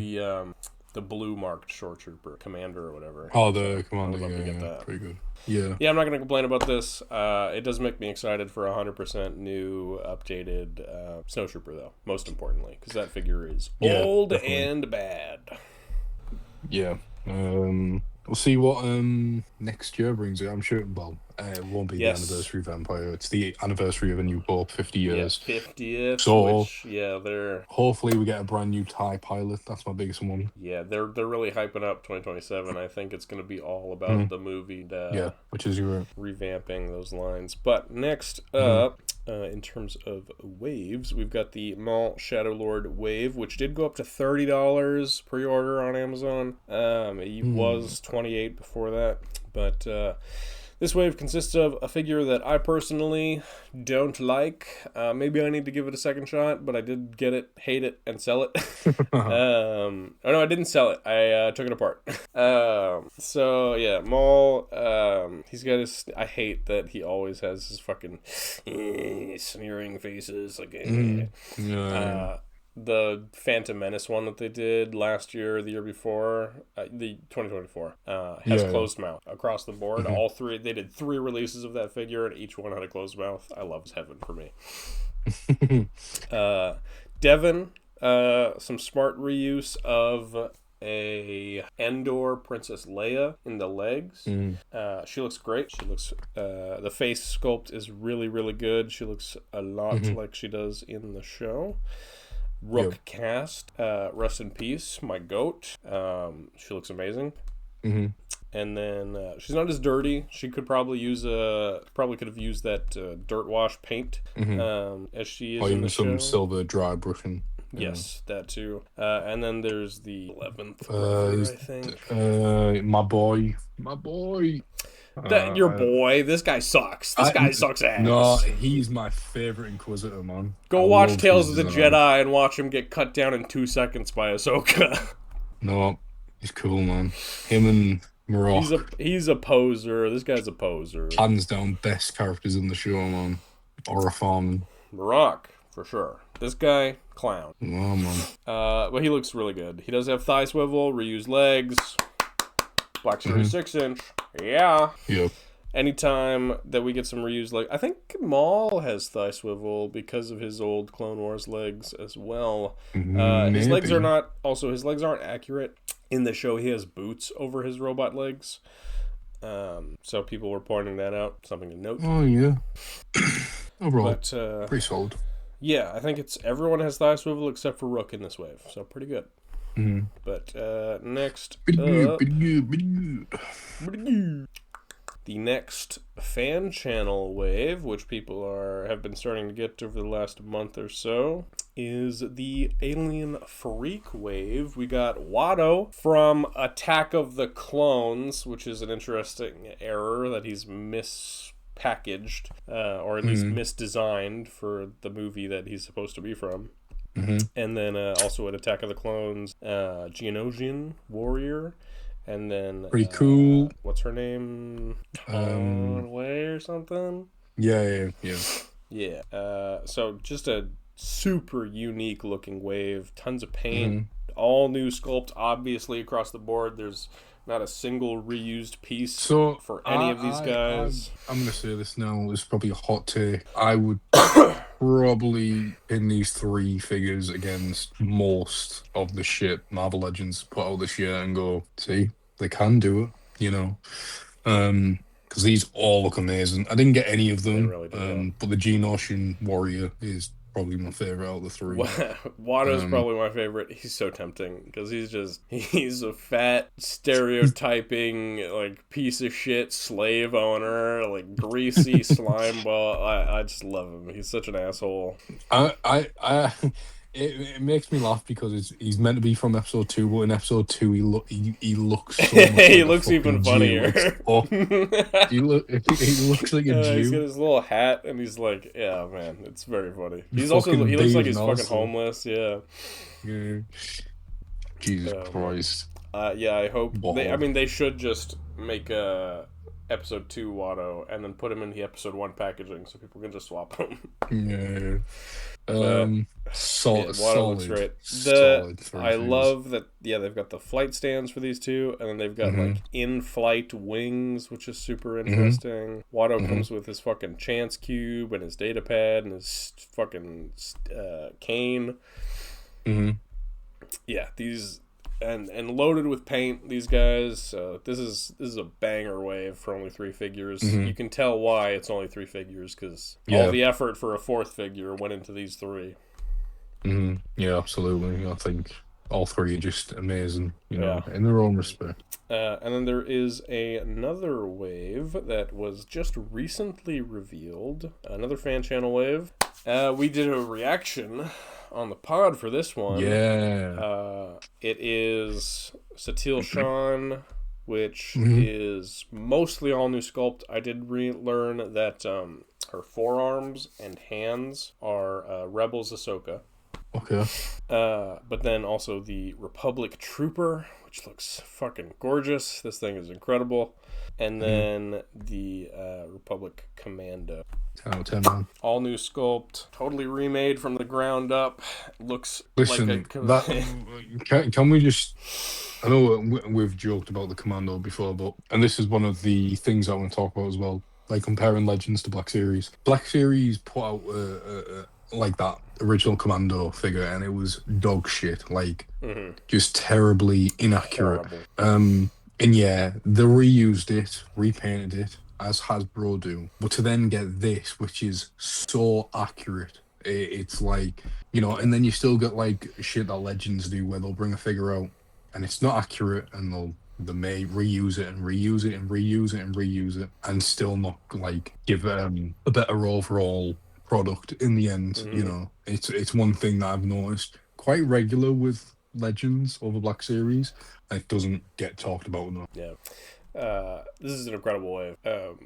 the blue marked Shore Trooper Commander or whatever. Oh, the Commander, that. Pretty good. Yeah, I'm not going to complain about this. It does make me excited for 100% new, updated Snowtrooper, though, most importantly, because that figure is old and bad. Yeah. We'll see what next year brings it. I'm sure, it won't be the anniversary of Empire. It's the anniversary of A New Hope, 50 years. Yeah, 50th. So, they're... Hopefully we get a brand new TIE pilot. That's my biggest one. Yeah, they're really hyping up 2027. I think it's going to be all about the movie. Which is your... revamping those lines. But next up, in terms of waves, we've got the Maul Shadow Lord wave, which did go up to $30 pre-order on Amazon. It was $28 before that, but This wave consists of a figure that I personally don't like. Maybe I need to give it a second shot, but I did get it, hate it, and sell it. Oh no, I didn't sell it. I took it apart. So yeah, Maul. He's got his. I hate that he always has his fucking sneering faces. Like, the Phantom Menace one that they did last year or the year before, the 2024, has closed mouth across the board. All three, they did 3 releases of that figure, and each one had a closed mouth. I love heaven for me. Devon, some smart reuse of a Endor Princess Leia in the legs. She looks great. She looks the face sculpt is really, really good. She looks a lot like she does in the show. Rook cast, rest in peace, my goat. She looks amazing. And then she's not as dirty. She could probably use could have used that dirt wash paint as she is in the show. Some silver dry brushing. Yes, that too. And then there's the 11th River, I think. My boy. Your boy. This guy sucks. This guy sucks ass. No, he's my favorite Inquisitor, man. Go watch Tales of the Jedi and watch him get cut down in 2 seconds by Ahsoka. No, he's cool, man. Him and Marok. He's a poser. This guy's a poser. Hands down, best characters in the show, man. Aura farming. Marok, for sure. This guy, clown. Oh, man. But he looks really good. He does have thigh swivel, reused legs, Black Series 6-inch. Yeah. Yep. Anytime that we get some reused legs, I think Maul has thigh swivel because of his old Clone Wars legs as well. His legs aren't accurate. In the show, he has boots over his robot legs. So people were pointing that out. Something to note. Oh, yeah. Overall, pretty solid. Yeah, I think everyone has thigh swivel except for Rook in this wave. So pretty good. But next up, the next fan channel wave, which people have been starting to get over the last month or so, is the Alien Freak wave. We got Watto from Attack of the Clones, which is an interesting error that he's mispackaged, or at least misdesigned for the movie that he's supposed to be from. And then also at Attack of the Clones, Geonosian warrior, and then pretty cool. What's her name? Way or something. Yeah. So just a super unique looking wave. Tons of paint. All new sculpt, obviously across the board. There's not a single reused piece for any of these guys. I'm going to say this now. It's probably a hot take. I would probably pin these 3 figures against most of the shit Marvel Legends put out this year and go, see, they can do it, you know. Because these all look amazing. I didn't get any of them, really but the Geonosian warrior is probably my favorite out of the 3. Watto's probably my favorite. He's so tempting because he's a fat, stereotyping, like, piece of shit slave owner, like, greasy slime ball. I just love him. He's such an asshole. It makes me laugh because he's meant to be from episode 2, but in episode 2 he looks so much he like looks even funnier. He looks like a Jew. He's got his little hat and he's like, yeah, man, it's very funny. He looks like he's fucking homeless. Yeah. Jesus Christ. Yeah, I hope they should just make episode 2 Watto and then put him in the episode 1 packaging so people can just swap him. Yeah. Solid. Watto looks great. I love that. Yeah, they've got the flight stands for these two, and then they've got like in-flight wings, which is super interesting. Watto comes with his fucking chance cube and his data pad and his fucking cane. Yeah, these and loaded with paint. These guys. This is a banger wave for only 3 figures. You can tell why it's only 3 figures because all the effort for a 4th figure went into these 3. Yeah, absolutely. I think all 3 are just amazing, you know, in their own respect. And then there is another wave that was just recently revealed. Another fan channel wave. We did a reaction on the pod for this one. Yeah. It is Satil Shan which is mostly all new sculpt. I did learn that her forearms and hands are Rebels Ahsoka. Okay. But then also the Republic Trooper, which looks fucking gorgeous. This thing is incredible. And then the Republic Commando. 10 out of 10, man. All new sculpt, totally remade from the ground up. Looks Listen, like can we just... I know we've joked about the Commando before, and this is one of the things I want to talk about as well, like comparing Legends to Black Series. Black Series put out like that original Commando figure, and it was dog shit, like just terribly inaccurate. Horrible. And yeah, they reused it, repainted it, as Hasbro do. But to then get this, which is so accurate, it's like, you know, and then you still get like shit that Legends do where they'll bring a figure out and it's not accurate and they may reuse it and reuse it and reuse it and reuse it and still not like give a better overall product in the end. You know, it's one thing that I've noticed quite regular with Legends over Black Series. It doesn't get talked about enough. Yeah. This is an incredible way.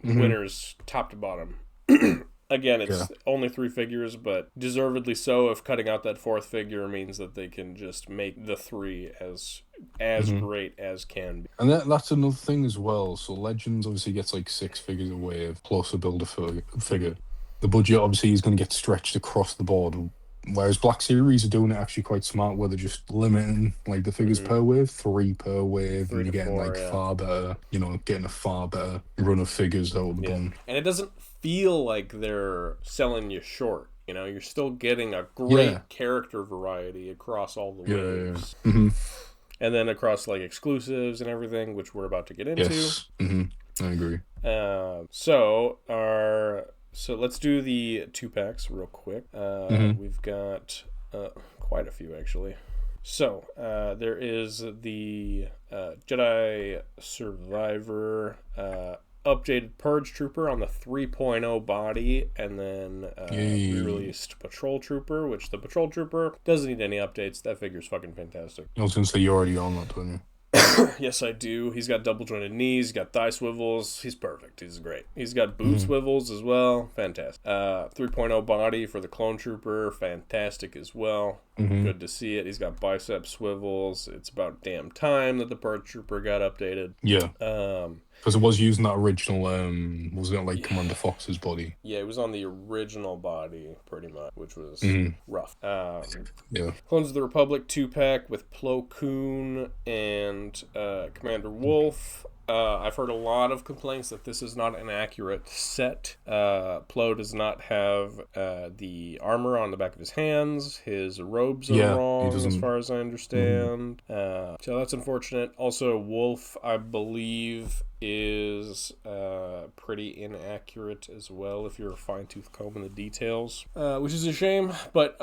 Winners top to bottom. Again, it's only 3 figures, but deservedly so if cutting out that 4th figure means that they can just make the 3 as great as can be. And that's another thing as well. So Legends obviously gets like 6 figures a wave plus a builder figure. The budget obviously is going to get stretched across the board. Whereas Black Series are doing it actually quite smart, where they're just limiting like the figures per wave, 3 per wave, and you're getting 4, far better, you know, getting a far better run of figures out of the bun. And it doesn't feel like they're selling you short. You know, you're still getting a great character variety across all the waves. And then across like exclusives and everything, which we're about to get into. Yes. I agree. So let's do the 2-packs real quick. We've got quite a few, actually. So there is the Jedi Survivor updated Purge Trooper on the 3.0 body, and then re-released Patrol Trooper, which the Patrol Trooper doesn't need any updates. That figure's fucking fantastic. I was going to say, you already own that, don't you? Yes, I do. He's got double jointed knees, he's got thigh swivels. He's perfect. He's great. He's got boot swivels as well. Fantastic. 3.0 body for the Clone Trooper. Fantastic as well. Good to see it. He's got bicep swivels. It's about damn time that the Purge Trooper got updated. Yeah. Because it was using that original, wasn't it like Commander Fox's body? Yeah, it was on the original body, pretty much, which was rough. Clones of the Republic 2-pack with Plo Koon and Commander Wolf. I've heard a lot of complaints that this is not an accurate set. Plo does not have the armor on the back of his hands. His robes are wrong, as far as I understand. So that's unfortunate. Also, Wolf, I believe, is pretty inaccurate as well if you're a fine-tooth comb in the details, which is a shame. But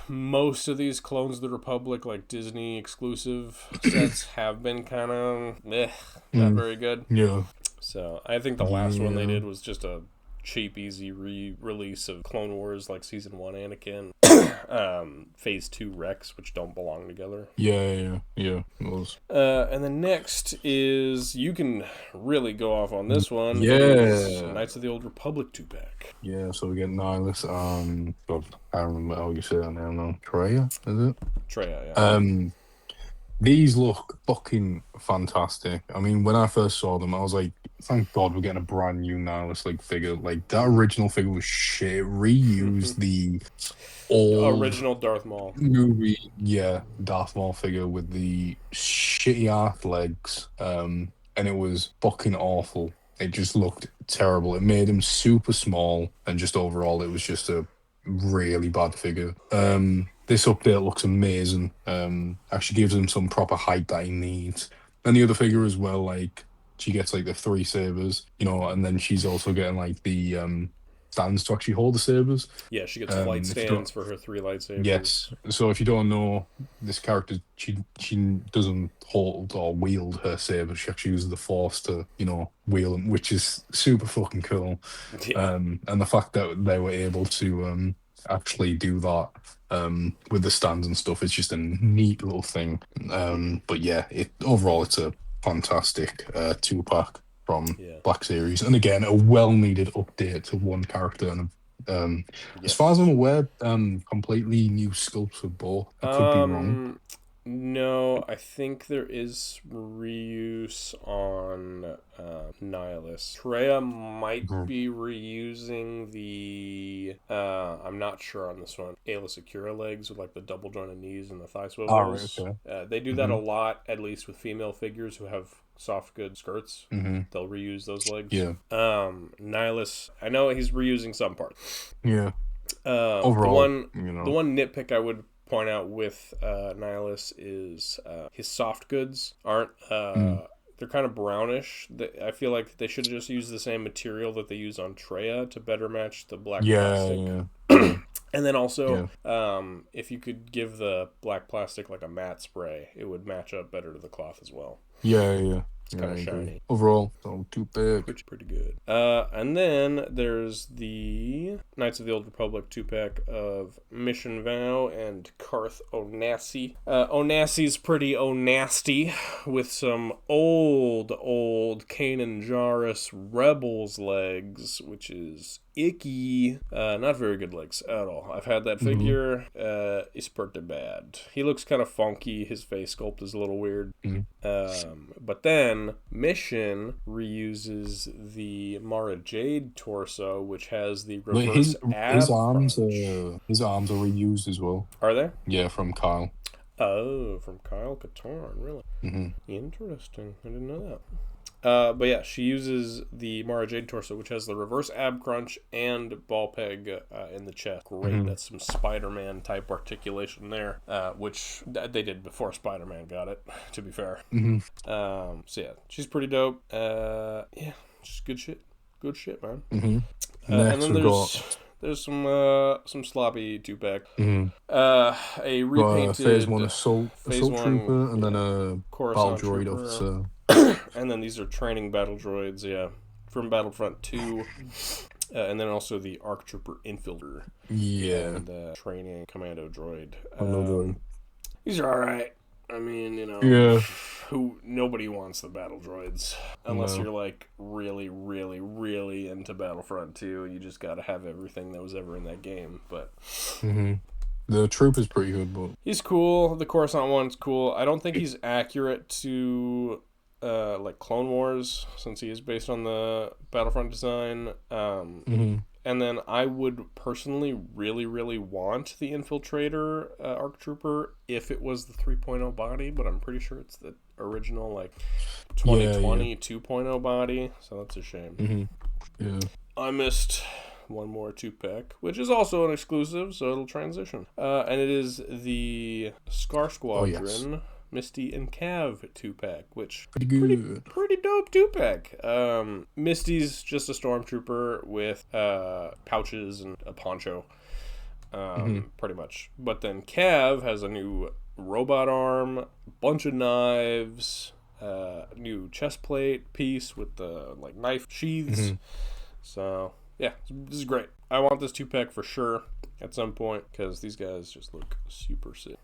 most of these Clones of the Republic, like Disney exclusive sets, have been kind of not very good. Yeah. So I think the last one they did was just a cheap, easy re-release of Clone Wars, like Season 1 Anakin, Phase 2 Rex, which don't belong together. Yeah, it was. And then next is, you can really go off on this one. Yeah. Knights of the Old Republic 2-pack. Yeah, so we get Nihilus, God, I don't remember how you say that name now. Treya, is it? Treya, yeah. These look fucking fantastic. I mean, when I first saw them, I was like, thank God we're getting a brand new Nihilus like figure. Like, that original figure was shit. Reused the old original Darth Maul movie, Darth Maul figure with the shitty ass legs. And it was fucking awful. It just looked terrible. It made him super small, and just overall, it was just a really bad figure. This update looks amazing. Actually gives him some proper height that he needs. And the other figure as well, like, she gets like the 3 sabers, you know, and then she's also getting like the stands to actually hold the sabers. Yeah, she gets flight stands for her 3 lightsabers. Yes. So if you don't know, this character, she doesn't hold or wield her saber. She actually uses the Force to, you know, wheel them, which is super fucking cool. Yeah. And the fact that they were able to actually do that with the stands and stuff is just a neat little thing. But yeah, overall it's a fantastic 2-pack from Black Series, and again a well-needed update to one character. And as far as I'm aware, completely new sculpts for both. I could be wrong. No, I think there is reuse on Nihilus. Treya might be reusing the I'm not sure on this one, Aelys Akira legs with like the double jointed knees and the thigh swivels. They do that a lot, at least with female figures who have soft good skirts. They'll reuse those legs. Nihilus, I know he's reusing some parts. Overall, the one nitpick I would point out with Nihilus is his soft goods aren't they're kind of brownish. I feel like they should just use the same material that they use on Treya to better match the black plastic. And then also, if you could give the black plastic like a matte spray, it would match up better to the cloth as well. It's kind of shiny. Overall, too big. Pretty good. And then there's the Knights of the Old Republic 2-pack of Mission Vow and Karth Onassi. Onassi's pretty onasty with some old Kanan Jarrus Rebels legs, which is icky. Not very good legs at all. I've had that figure. It's pretty bad. He looks kind of funky. His face sculpt is a little weird. But then Mission reuses the Mara Jade torso, which has the reverse ab his arms crunch. His arms are reused as well. Are they? Yeah, from Kyle. Oh, from Kyle Katarn, really? Interesting. I didn't know that. But yeah, she uses the Mara Jade torso, which has the reverse ab crunch and ball peg in the chest. Great, that's some Spider-Man type articulation there, which they did before Spider-Man got it, to be fair. So yeah, she's pretty dope. Yeah, just good shit. Good shit, man. Next, and then there's some sloppy 2-pack. A repainted Phase 1 Assault Trooper, and then a Battle Droid Officer. And then these are training battle droids, from Battlefront 2. And then also the ARC Trooper Infiltrator. And training commando droid. These are alright. I mean, nobody wants the battle droids. Unless you're like really, really, really into Battlefront 2 and you just gotta have everything that was ever in that game. But the Trooper's pretty good, but he's cool. The Coruscant one's cool. I don't think he's accurate to like Clone Wars, since he is based on the Battlefront design. And then I would personally really, really want the Infiltrator ARC Trooper if it was the 3.0 body, but I'm pretty sure it's the original, like, 2020 2.0 body, so that's a shame. I missed one more 2-pack, which is also an exclusive, so it'll transition. And it is the Scar Squadron Misty and Cav 2-pack, which pretty dope 2-pack. Misty's just a stormtrooper with pouches and a poncho, pretty much. But then Cav has a new robot arm, bunch of knives, new chest plate piece with the like knife sheaths. So yeah, this is great. I want this 2-pack for sure at some point, because these guys just look super sick.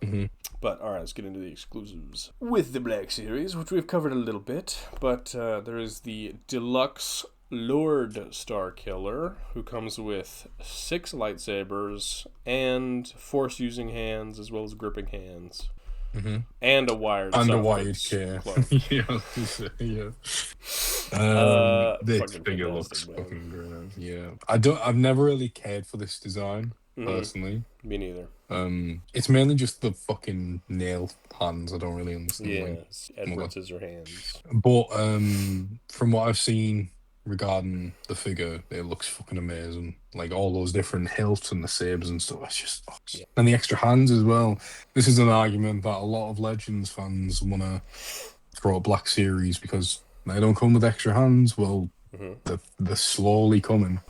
But alright, let's get into the exclusives with the Black Series, which we've covered a little bit. But there is the Deluxe Lord Starkiller, who comes with 6 lightsabers and force-using hands, as well as gripping hands. And a wired chair. This figure looks fucking great. I've never really cared for this design personally. Me neither. It's mainly just the fucking nail hands. I don't really understand. Edward Scissorhands. But from what I've seen regarding the figure, it looks fucking amazing. Like all those different hilts and the sabers and stuff. It's just and the extra hands as well. This is an argument that a lot of Legends fans want to throw a Black Series because they don't come with extra hands. Well, they're slowly coming.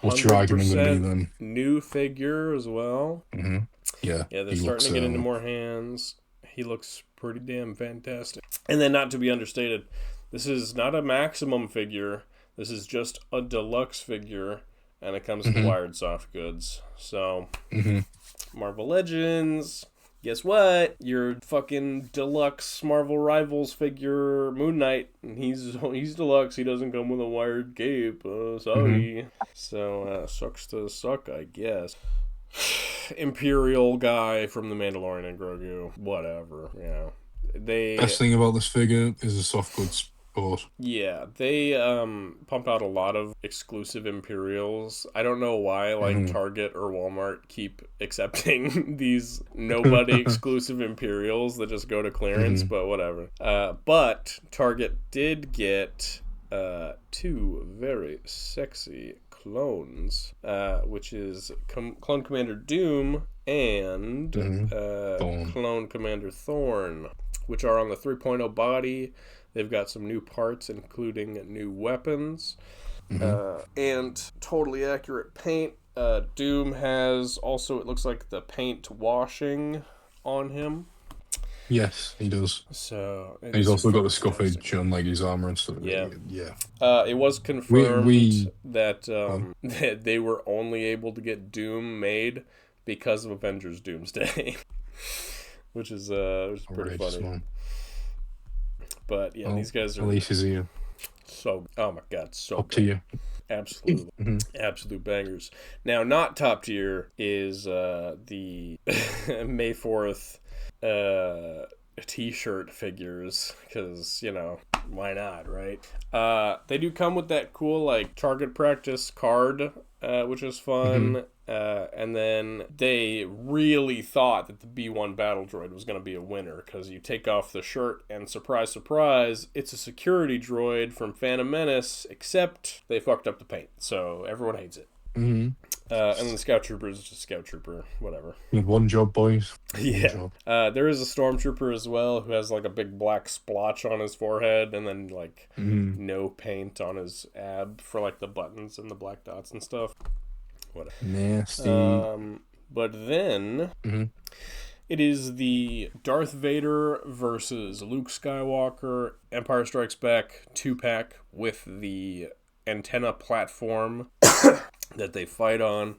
What's your argument going to be then? New figure as well. Yeah, they're starting to get into more hands. He looks pretty damn fantastic. And then, not to be understated, this is not a maximum figure. This is just a deluxe figure, and it comes with wired soft goods. So, Marvel Legends, guess what? Your fucking deluxe Marvel Rivals figure Moon Knight, and he's deluxe. He doesn't come with a wired cape. Sorry. So sucks to suck, I guess. Imperial guy from The Mandalorian and Grogu. Whatever. Yeah. Best thing about this figure is a soft goods port. Yeah, they pump out a lot of exclusive Imperials. I don't know why, like Target or Walmart keep accepting these nobody exclusive Imperials that just go to clearance, but whatever. But Target did get 2 very sexy clones, which is Clone Commander Doom and Clone Commander Thorn, which are on the 3.0 body. They've got some new parts, including new weapons, and totally accurate paint. Doom has also, it looks like, the paint washing on him. Yes, he does. So and he's also got the scuffage on like his armor and stuff. Yeah. Yeah. It was confirmed that that they were only able to get Doom made because of Avengers Doomsday, which is pretty funny. Man. But yeah, these guys are. Elise is here. So, oh my god, so up good. to you. Absolutely. Absolute bangers. Now, not top tier is the May 4th t-shirt figures, because, you know, why not, right? They do come with that cool, like, target practice card, which is fun. And then they really thought that the B1 Battle Droid was going to be a winner, because you take off the shirt and surprise, surprise, it's a security droid from Phantom Menace, except they fucked up the paint, so everyone hates it. And then the Scout Trooper is just Scout Trooper, whatever. One job, boys. Yeah. There is a Stormtrooper as well who has like a big black splotch on his forehead and then like no paint on his ab for like the buttons and the black dots and stuff. Whatever. Nasty. But then it is the Darth Vader versus Luke Skywalker Empire Strikes Back 2-pack with the antenna platform that they fight on.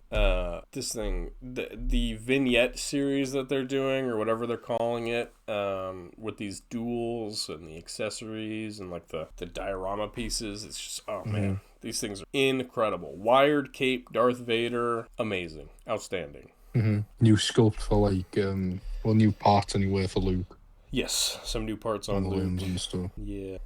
This thing, the vignette series that they're doing, or whatever they're calling it, with these duels and the accessories and like the diorama pieces, it's just, oh man, these things are incredible. Wired cape, Darth Vader, amazing, outstanding. New sculpt for like, new parts anyway for Luke. Yes, some new parts on Luke and stuff. Yeah.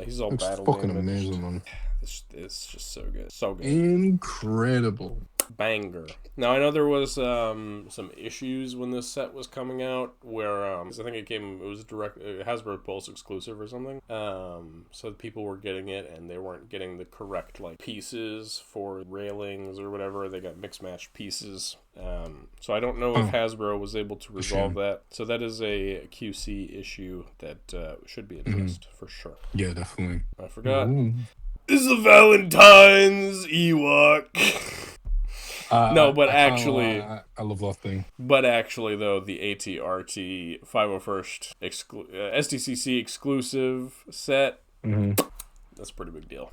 He's all looks battle fucking damaged. amazing, man. It's just so good. So good. Incredible. Banger. Now, I know there was some issues when this set was coming out where, I think it was direct Hasbro Pulse exclusive or something. So people were getting it and they weren't getting the correct, like, pieces for railings or whatever. They got mixed-matched pieces. So I don't know if Hasbro was able to resolve that. So that is a QC issue that should be addressed for sure. Yeah, definitely. I forgot. Is the Valentine's Ewok. No, but actually... I love that thing. But actually, though, the ATRT 501st SDCC exclusive set, that's a pretty big deal.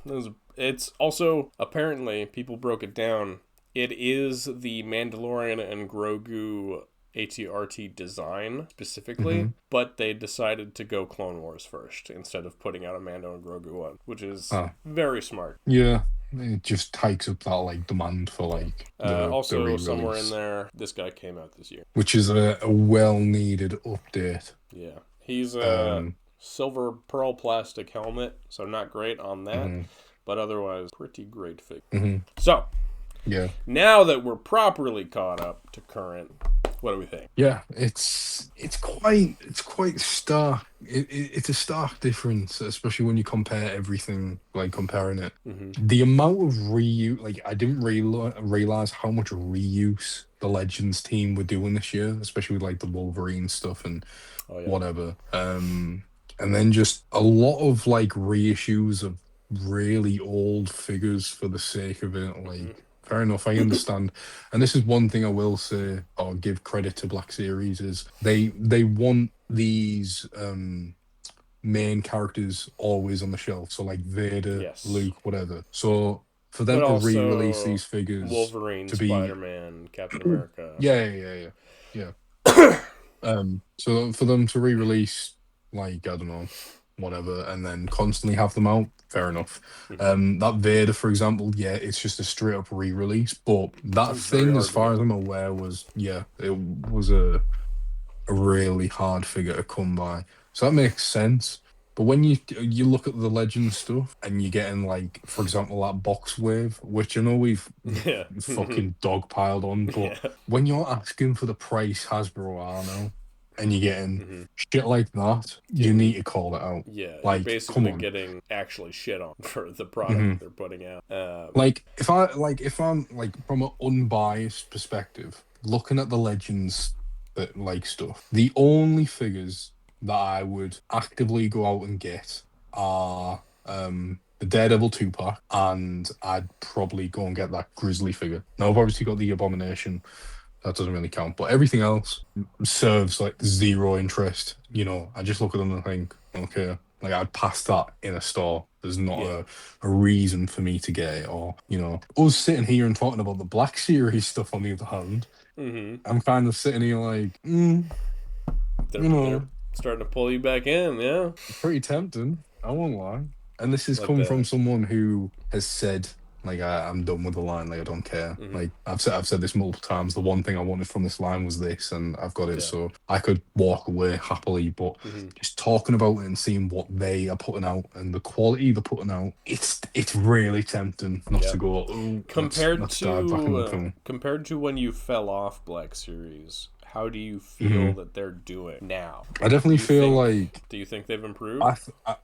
It's also, apparently, people broke it down, it is the Mandalorian and Grogu ATRT design specifically, but they decided to go Clone Wars first instead of putting out a Mando and Grogu one, which is very smart. Yeah, it just takes up that like demand for like also somewhere in there, this guy came out this year, which is a well-needed update. Yeah, he's a silver pearl plastic helmet, so not great on that, but otherwise pretty great figure. So, yeah, now that we're properly caught up to current, what do we think? Yeah, it's quite stark. It's a stark difference, especially when you compare everything, like comparing it. The amount of reuse, like I didn't realize how much reuse the Legends team were doing this year, especially with like the Wolverine stuff and whatever. And then just a lot of like reissues of really old figures for the sake of it, like. Fair enough, I understand. And this is one thing I will say, or give credit to Black Series, is they want these main characters always on the shelf. So like Vader, Luke, whatever. So for them to re-release these figures, Wolverine, to be Spider-Man, Captain America. Yeah. So for them to re-release, like, I don't know, whatever, and then constantly have them out, fair enough. That Vader, for example, yeah, it's just a straight up re-release, but that Seems very thing, as hard to far get. as I'm aware, was, yeah, it was a really hard figure to come by. So that makes sense. But when you look at the Legend stuff and you're getting, like, for example, that box wave, which I know we've Yeah. fucking dogpiled on, but Yeah. when you're asking for the price Hasbro are now and you're getting shit like that, you need to call it out. Yeah, you're Like, come basically on. getting actually shit on for the product they're putting out. Like, if I'm like, from an unbiased perspective, looking at the Legends that like stuff, the only figures that I would actively go out and get are the Daredevil 2-pack, and I'd probably go and get that Grizzly figure. Now I've obviously got the Abomination, that doesn't really count, but everything else serves like zero interest. I just look at them and think, okay, like, I'd pass that in a store. There's not a reason for me to get it. Or, us sitting here and talking about the Black Series stuff, on the other hand, I'm kind of sitting here like, they're starting to pull you back in, yeah. pretty tempting. I won't lie. And this is Like coming from someone who has said, like, I'm done with the line. Like, I don't care. Like, I've said this multiple times. The one thing I wanted from this line was this, and I've got it. So I could walk away happily. But just talking about it and seeing what they are putting out and the quality they're putting out, it's really tempting not to go. Oh, compared let's dive back in the film. compared to when you fell off Black Series, how do you feel that they're doing now? I definitely feel like. Do you think they've improved?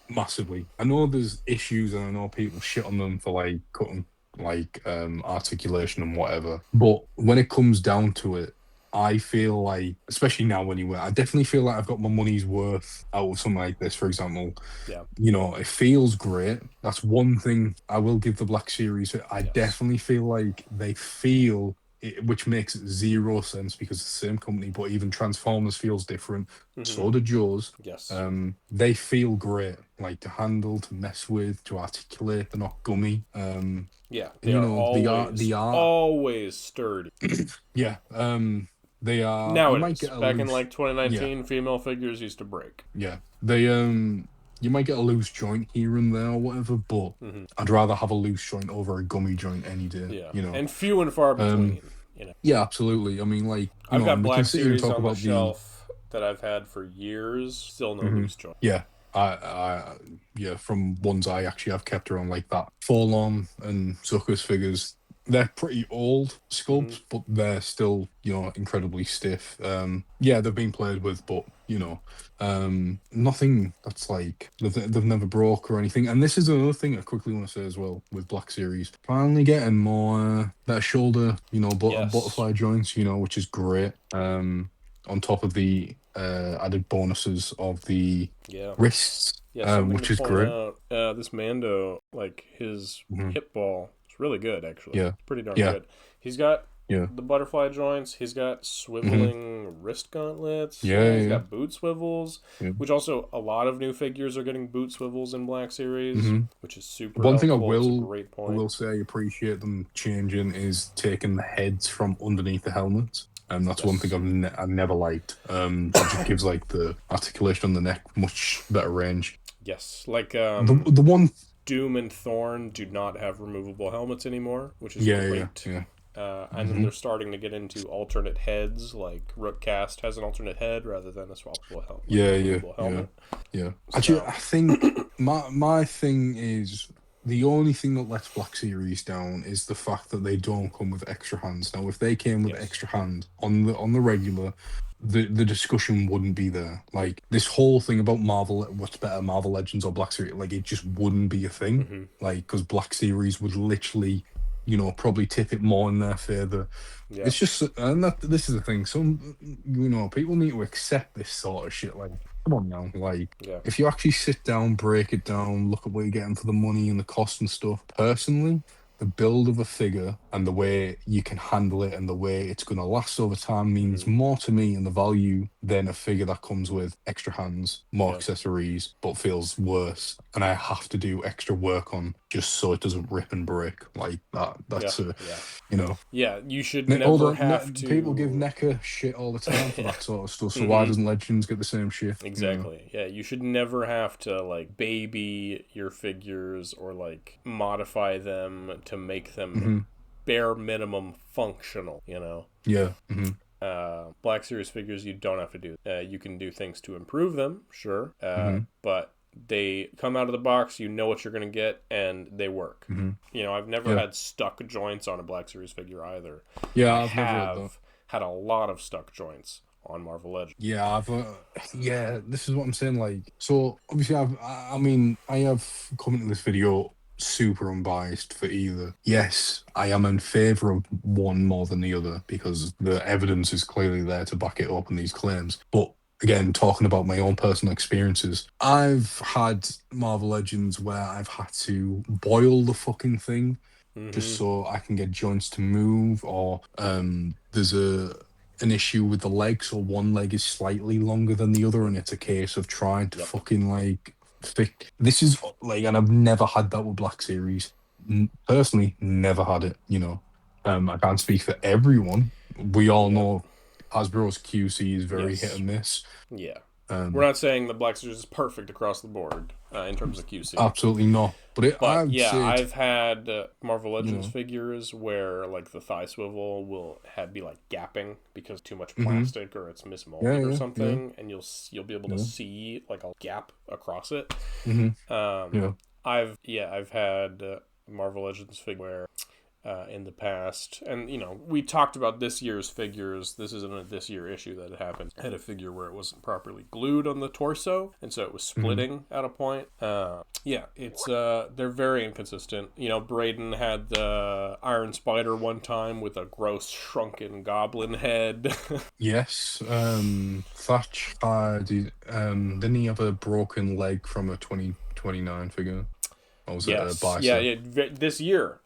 Massively. I know there's issues, and I know people shit on them for, like, cutting, like, articulation and whatever. But when it comes down to it, I feel like, especially now anyway, I definitely feel like I've got my money's worth out of something like this, for example. Yeah. It feels great. That's one thing I will give the Black Series. I definitely feel like they feel it, which makes zero sense because it's the same company, but even Transformers feels different. So do Jaws. Yes. They feel great, like, to handle, to mess with, to articulate. They're not gummy. Yeah, they are always sturdy. Yeah. They are. Nowadays, back in like 2019, female figures used to break. Yeah. They You might get a loose joint here and there or whatever, but I'd rather have a loose joint over a gummy joint any day. Yeah. And few and far between. Yeah, absolutely. I mean, like, I've got Black Series on the shelf that I've had for years. Still no loose joint. Yeah. Yeah, from ones I actually have kept around, like that Forlorn and Zucker's figures. They're pretty old sculpts, but they're still, incredibly stiff. Yeah, they've been played with, but, nothing that's like they've never broke or anything. And this is another thing I quickly want to say as well with Black Series. Finally getting more that shoulder, butterfly joints, which is great. On top of the added bonuses of the wrists, which is great. This Mando, like, his hip ball, it's really good, actually. Yeah. It's pretty darn good. He's got the butterfly joints. He's got swiveling wrist gauntlets. He's got boot swivels, which also a lot of new figures are getting boot swivels in Black Series, which is super One thing helpful. I will say I appreciate them changing is taking the heads from underneath the helmets. And that's one thing I've never liked. It just gives, like, the articulation on the neck much better range. Yes, like the one Doom and Thorn do not have removable helmets anymore, which is great. Yeah. And then they're starting to get into alternate heads, like Rookcast has an alternate head rather than a swappable helmet. Yeah. Actually, I think my thing is, the only thing that lets Black Series down is the fact that they don't come with extra hands. Now, if they came with extra hand on the regular, the discussion wouldn't be there. Like, this whole thing about Marvel, what's better, Marvel Legends or Black Series, like, it just wouldn't be a thing. Like, because Black Series would literally, probably tip it more in their favor. Yeah. It's just, and this is the thing. Some, people need to accept this sort of shit. Like, come on now. Like, if you actually sit down, break it down, look at what you're getting for the money and the cost and stuff. Personally, the build of a figure and the way you can handle it and the way it's going to last over time means more to me and the value than a figure that comes with extra hands, more accessories, but feels worse. And I have to do extra work on just so it doesn't rip and break like that. That's you know. Yeah, you should never have to. People give NECA shit all the time for that sort of stuff. So why doesn't Legends get the same shit? Exactly. Yeah, you should never have to like baby your figures or like modify them to make them bare minimum functional. You know. Yeah. Black Series figures, you don't have to do. You can do things to improve them, sure, but they come out of the box, you know what you're going to get, and they work. You know, I've never had stuck joints on a Black Series figure either. Yeah, I've never had a lot of stuck joints on Marvel Legends. Yeah, this is what I'm saying. Like, so obviously, I have come into this video super unbiased for either. Yes, I am in favor of one more than the other because the evidence is clearly there to back it up in these claims. But again, talking about my own personal experiences, I've had Marvel Legends where I've had to boil the fucking thing just so I can get joints to move, or there's an issue with the leg, so one leg is slightly longer than the other, and it's a case of trying to fucking like this is like, and I've never had that with Black Series. Personally, never had it. You know, I can't speak for everyone. We all know Hasbro's QC is very hit and miss. Yeah, we're not saying the Black Series is perfect across the board in terms of QC. Absolutely not. But I've had Marvel Legends figures where like the thigh swivel will be like gapping because too much plastic or it's mismolded or something, and you'll be able to see like a gap across it. I've had Marvel Legends figure in the past, and you know, we talked about this year's figures. This isn't a this year issue that it happened. I had a figure where it wasn't properly glued on the torso, and so it was splitting at a point. It's they're very inconsistent. You know, Braden had the Iron Spider one time with a gross shrunken goblin head. Yes, Thatch had didn't he have a broken leg from a 2029 figure? Or was it a bicep? Yeah, this year.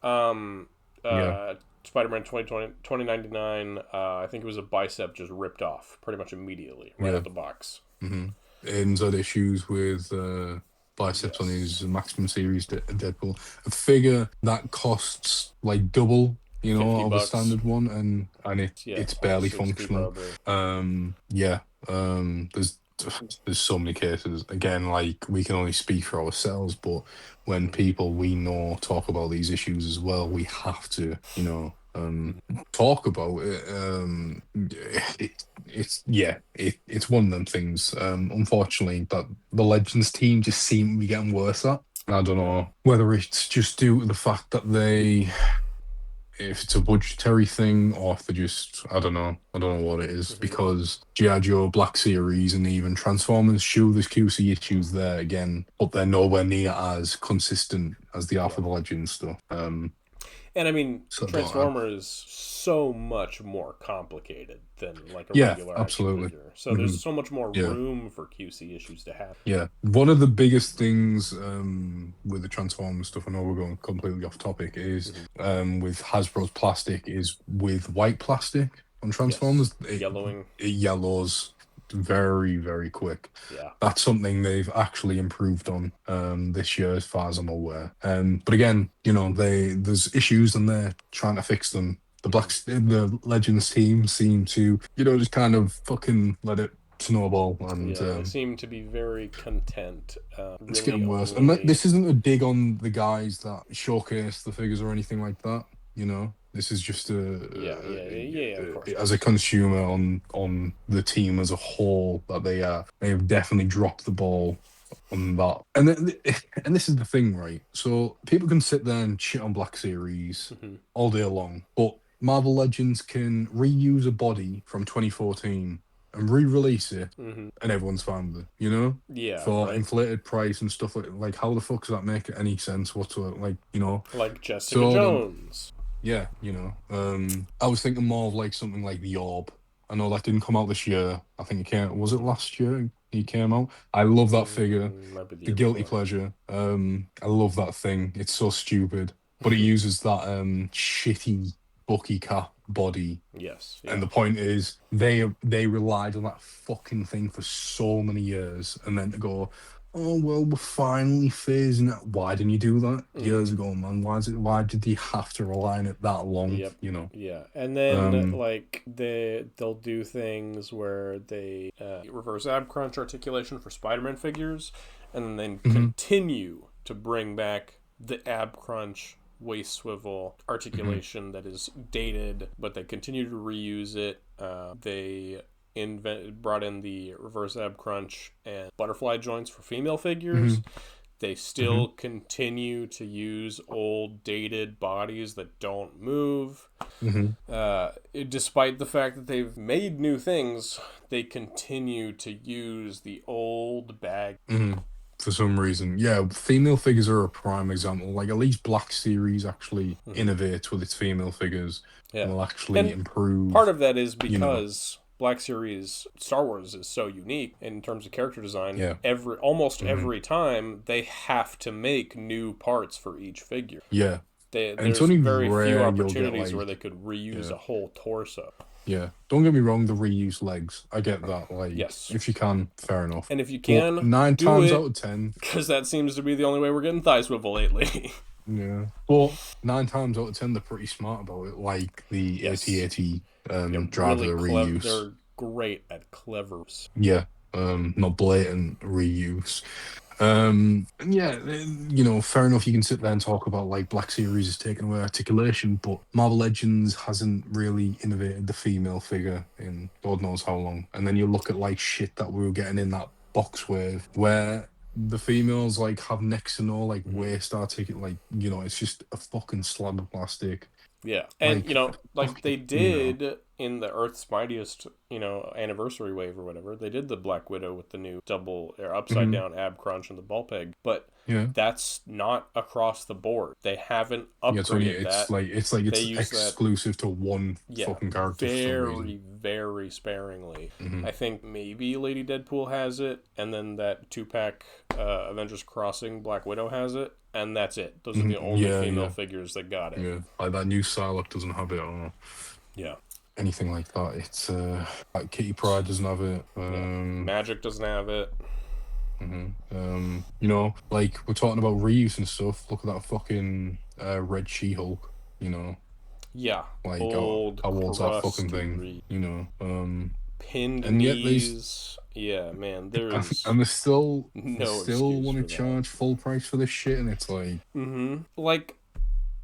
Spider-Man 2099, I think it was a bicep just ripped off pretty much immediately right out the box. Aiden's had issues with biceps on his Maximum Series Deadpool. A figure that costs like double, you know, of a standard one, and it's barely functional. There's so many cases. Again, like, we can only speak for ourselves, but when people we know talk about these issues as well, we have to, you know, talk about it. It's one of them things. Unfortunately, that the Legends team just seem to be getting worse at. I don't know whether it's just due to the fact that if it's a budgetary thing, or if they just, I don't know what it is, because G.I. Joe, Black Series, and even Transformers, sure, there's QC issues there again, but they're nowhere near as consistent as they are for the Legends stuff. And I mean, Transformers is so much more complicated than like a regular action figure. So there's so much more room for QC issues to happen. Yeah. One of the biggest things with the Transformers stuff, I know we're going completely off topic, is with Hasbro's plastic, is with white plastic on Transformers. Yes. It yellows very, very quick. Yeah. That's something they've actually improved on this year, as far as I'm aware. But again, you know, there's issues and they're trying to fix them. The Legends team seem to, you know, just kind of fucking let it snowball, and they seem to be very content. It's getting worse. And this isn't a dig on the guys that showcase the figures or anything like that, you know. This is just of course. As a consumer on the team as a whole, that they have definitely dropped the ball on that. And this is the thing, right? So people can sit there and shit on Black Series all day long, but Marvel Legends can reuse a body from 2014 and re-release it, and everyone's fine with it, you know? Yeah. For inflated price and stuff like how the fuck does that make any sense whatsoever? Like, you know, like Jessica Jones. Yeah, you know, I was thinking more of like something like the Orb. I know that didn't come out this year. I think was it last year he came out? I love that figure. The guilty pleasure. I love that thing. It's so stupid, but it uses that shitty Bucky cap body. Yes. Yeah. And the point is, they relied on that fucking thing for so many years, and then to go, oh well, we're finally phasing it. Why didn't you do that years ago, man? Why did they have to rely on it that long? Yep. You know. Yeah, and then like they'll do things where they reverse ab crunch articulation for Spider-Man figures, and then continue to bring back the ab crunch waist swivel articulation that is dated, but they continue to reuse it. They brought in the reverse ab crunch and butterfly joints for female figures. They still continue to use old dated bodies that don't move. Despite the fact that they've made new things, they continue to use the old bag. For some reason. Yeah, female figures are a prime example. Like, at least Black Series actually innovates with its female figures and will actually improve. Part of that is because Black Series Star Wars is so unique in terms of character design. Yeah. Almost every time they have to make new parts for each figure. Yeah. There's very few opportunities where they could reuse a whole torso. Yeah, don't get me wrong, the reuse legs. I get that. Like, if you can, fair enough. And if you can, but 9 times out of 10, because that seems to be the only way we're getting thigh swivel lately. Yeah, but 9 times out of 10, they're pretty smart about it. Like the AT-AT driver really reuse. They're great at clevers. Yeah, not blatant reuse. And yeah, you know, fair enough, you can sit there and talk about like Black Series is taking away articulation, but Marvel Legends hasn't really innovated the female figure in God knows how long. And then you look at like shit that we were getting in that box wave where the females like have next to no like waist articulation, like, you know, it's just a fucking slab of plastic. Yeah, and you know, like they did in the Earth's Mightiest, you know, anniversary wave or whatever. They did the Black Widow with the new double or upside down ab crunch and the ball peg, but that's not across the board. They haven't upgraded that. It's exclusive to one fucking character. Very sparingly. I think maybe Lady Deadpool has it, and then that 2-pack Avengers Crossing Black Widow has it. And that's it. Those are the only female figures that got it. Yeah, like that new Psylocke doesn't have it, or anything like that. It's like Kitty Pryde doesn't have it. Magic doesn't have it. You know, like we're talking about reuse and stuff. Look at that fucking Red She-Hulk. You know. Yeah. Like how old's that fucking thing? You know. Pinned knees. Yeah, man. There's and they still no want to charge full price for this shit, and it's like, like,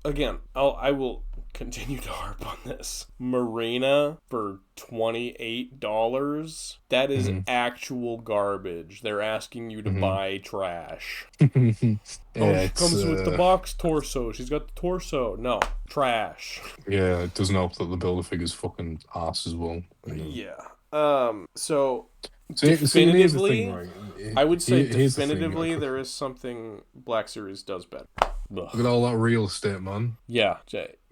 again, I will continue to harp on this. Marina for $28. That is actual garbage. They're asking you to buy trash. She comes with the box torso. She's got the torso. No, trash. Yeah, it doesn't help that the Build-A-Figure's fucking ass as well. Yeah. So definitively, I would say definitively there is something Black Series does better. Look at all that real estate, man. Yeah,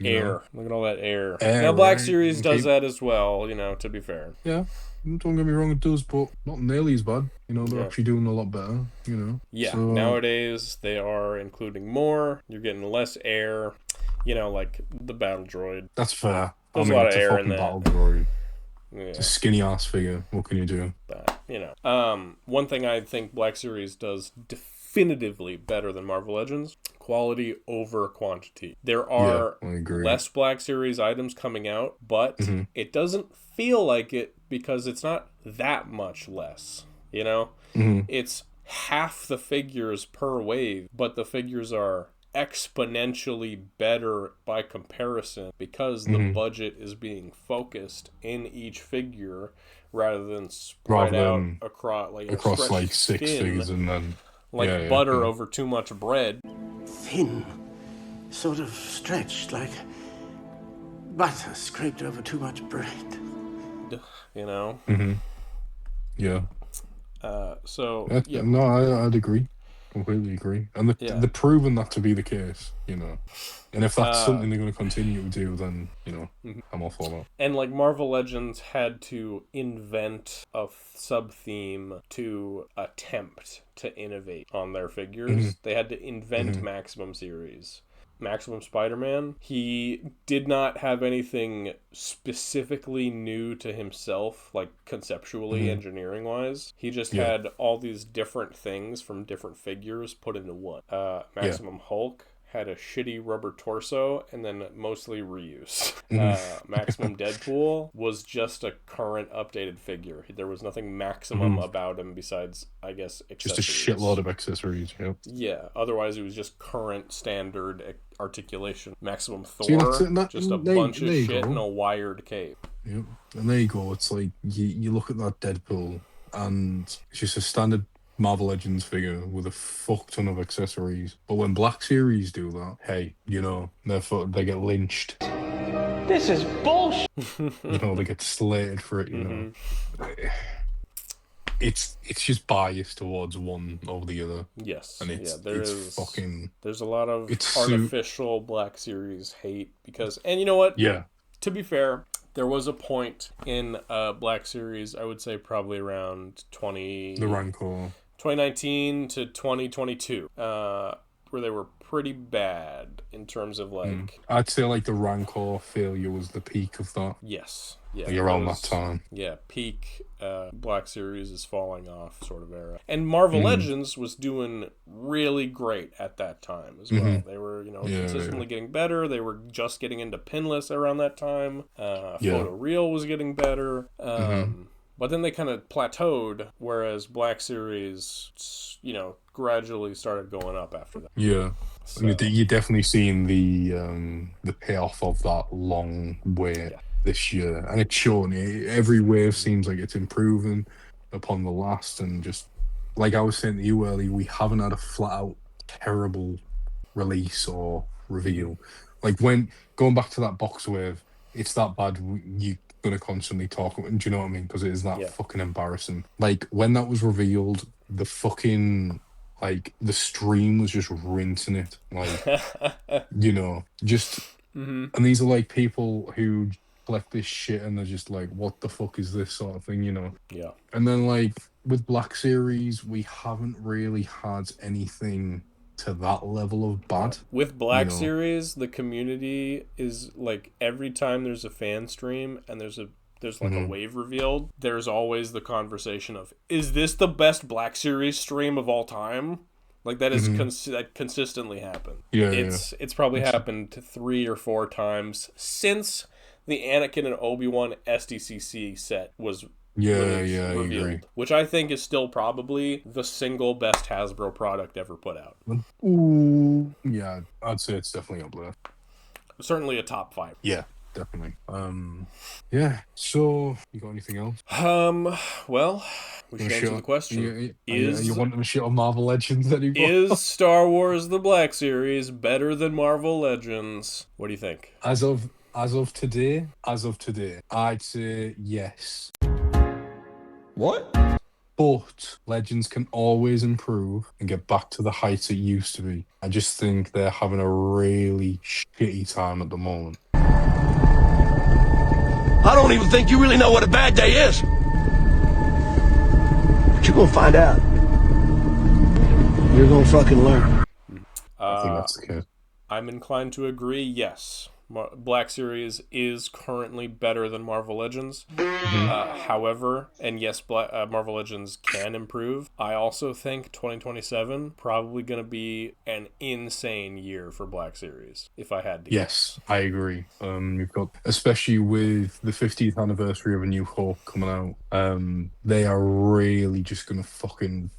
air. Look at all that air. Now, Black Series does that as well, you know, to be fair. Yeah, don't get me wrong, it does, but not nearly as bad. You know, they're actually doing a lot better, you know. Yeah, so, nowadays they are including more. You're getting less air, you know, like the Battle Droid. That's fair. There's a lot of air in that. Battle Droid. Yeah. It's a skinny ass figure. What can you do? But, you know, one thing I think Black Series does definitively better than Marvel Legends: quality over quantity. There are less Black Series items coming out, but it doesn't feel like it because it's not that much less. You know, it's half the figures per wave, but the figures are exponentially better by comparison because the budget is being focused in each figure rather than spread out across like 6 figures and then like butter over too much bread. Thin, sort of stretched like butter scraped over too much bread. You know. Yeah. No, I'd agree. Completely agree, and they're proven that to be the case, you know. And if that's something they're going to continue to do, then you know, I'm all for that. And like Marvel Legends had to invent a sub theme to attempt to innovate on their figures. They had to invent Maximum Series. Maximum Spider-Man, he did not have anything specifically new to himself, like conceptually, engineering-wise. He just had all these different things from different figures put into one. Maximum Hulk had a shitty rubber torso and then mostly reuse. Maximum Deadpool was just a current updated figure. There was nothing maximum about him besides, I guess, accessories. Just a shitload of accessories, Yeah, otherwly it was just current standard articulation. Maximum Thor, just a bunch of shit and a wired cape. Yep. And there you go. It's like, you look at that Deadpool and it's just a standard Marvel Legends figure with a fuck ton of accessories. But when Black Series do that, hey, you know, they get lynched. This is bullshit. You know, they get slated for it, you know. It's just biased towards one over the other. Yes. And there's a lot of artificial Black Series hate because, and you know what? Yeah. To be fair, there was a point in Black Series, I would say probably around the Rancor. 2019 to 2022, where they were pretty bad in terms of like... I'd say like the Rancor failure was the peak of that. Yes. Yeah. Like around that time. Yeah, peak Black Series is falling off sort of era. And Marvel Legends was doing really great at that time as well. They were, consistently getting better. They were just getting into pinless around that time. Photoreal was getting better. But then they kind of plateaued, whereas Black Series, gradually started going up after that. Yeah. So. I mean, you're definitely seeing the payoff of that long wait this year. And it's shown. Every wave seems like it's improving upon the last. And just, like I was saying to you earlier, we haven't had a flat-out terrible release or reveal. Like, when going back to that box wave, it's that bad, you're going to constantly talk. Do you know what I mean? Because it is that fucking embarrassing. Like, when that was revealed, the fucking... Like, the stream was just rinsing it. Like, just... And these are, like, people who collect this shit and they're just like, what the fuck is this sort of thing, Yeah. And then, like, with Black Series, we haven't really had anything to that level of bad. With Black Series, the community is, like, every time there's a fan stream and there's like a wave revealed, there's always the conversation of, is this the best Black Series stream of all time? Like, that is that consistently happened. It's probably happened 3 or 4 times since the Anakin and Obi-Wan SDCC set was revealed, I agree. which I think is still probably the single best Hasbro product ever put out. Ooh, yeah, I'd say it's definitely up there. Certainly a top 5. Yeah. Definitely. So you got anything else? Well, we should answer the question. You want to shit on Marvel Legends anymore? Is Star Wars the Black Series better than Marvel Legends? What do you think? As of today, I'd say yes. What? But Legends can always improve and get back to the heights it used to be. I just think they're having a really shitty time at the moment. I don't even think you really know what a bad day is. But you're gonna find out. You're gonna fucking learn. I think that's the case. I'm inclined to agree, yes. Black Series is currently better than Marvel Legends. However, and yes, Marvel Legends can improve. I also think 2027 probably going to be an insane year for Black Series, if I had to. Yes, I agree. You've got, especially with the 50th anniversary of A New Hope coming out, they are really just going to fucking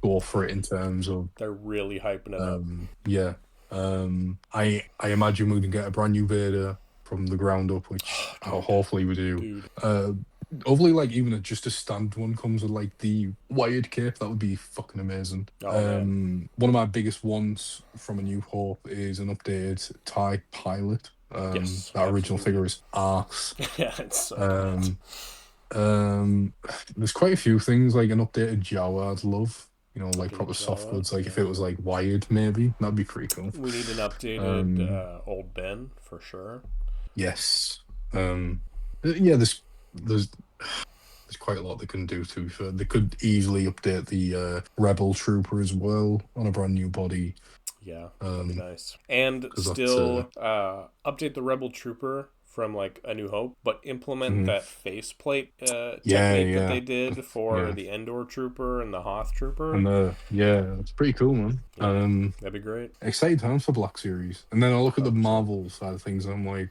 go for it in terms of... They're really hyping it up. Yeah. I imagine we can get a brand new Vader from the ground up, which hopefully we do. Hopefully, like, even just a stand one comes with like the wired cape. That would be fucking amazing. One of my biggest ones from A New Hope is an updated TIE pilot. Yes, that original figure is arse. Yeah, it's so there's quite a few things, like an updated Jawa I'd love. Like proper soft goods. Like if it was like wired, maybe that'd be pretty cool. We need an updated old Ben for sure. Yes. There's quite a lot they can do. To be fair, they could easily update the Rebel Trooper as well on a brand new body. Yeah, that'd be nice. And still update the Rebel Trooper from like A New Hope, but implement that faceplate technique that they did for the Endor Trooper and the Hoth Trooper. And it's pretty cool, man. Yeah, that'd be great. Exciting times for Black Series. And then I look at the Marvel side of things, and I'm like,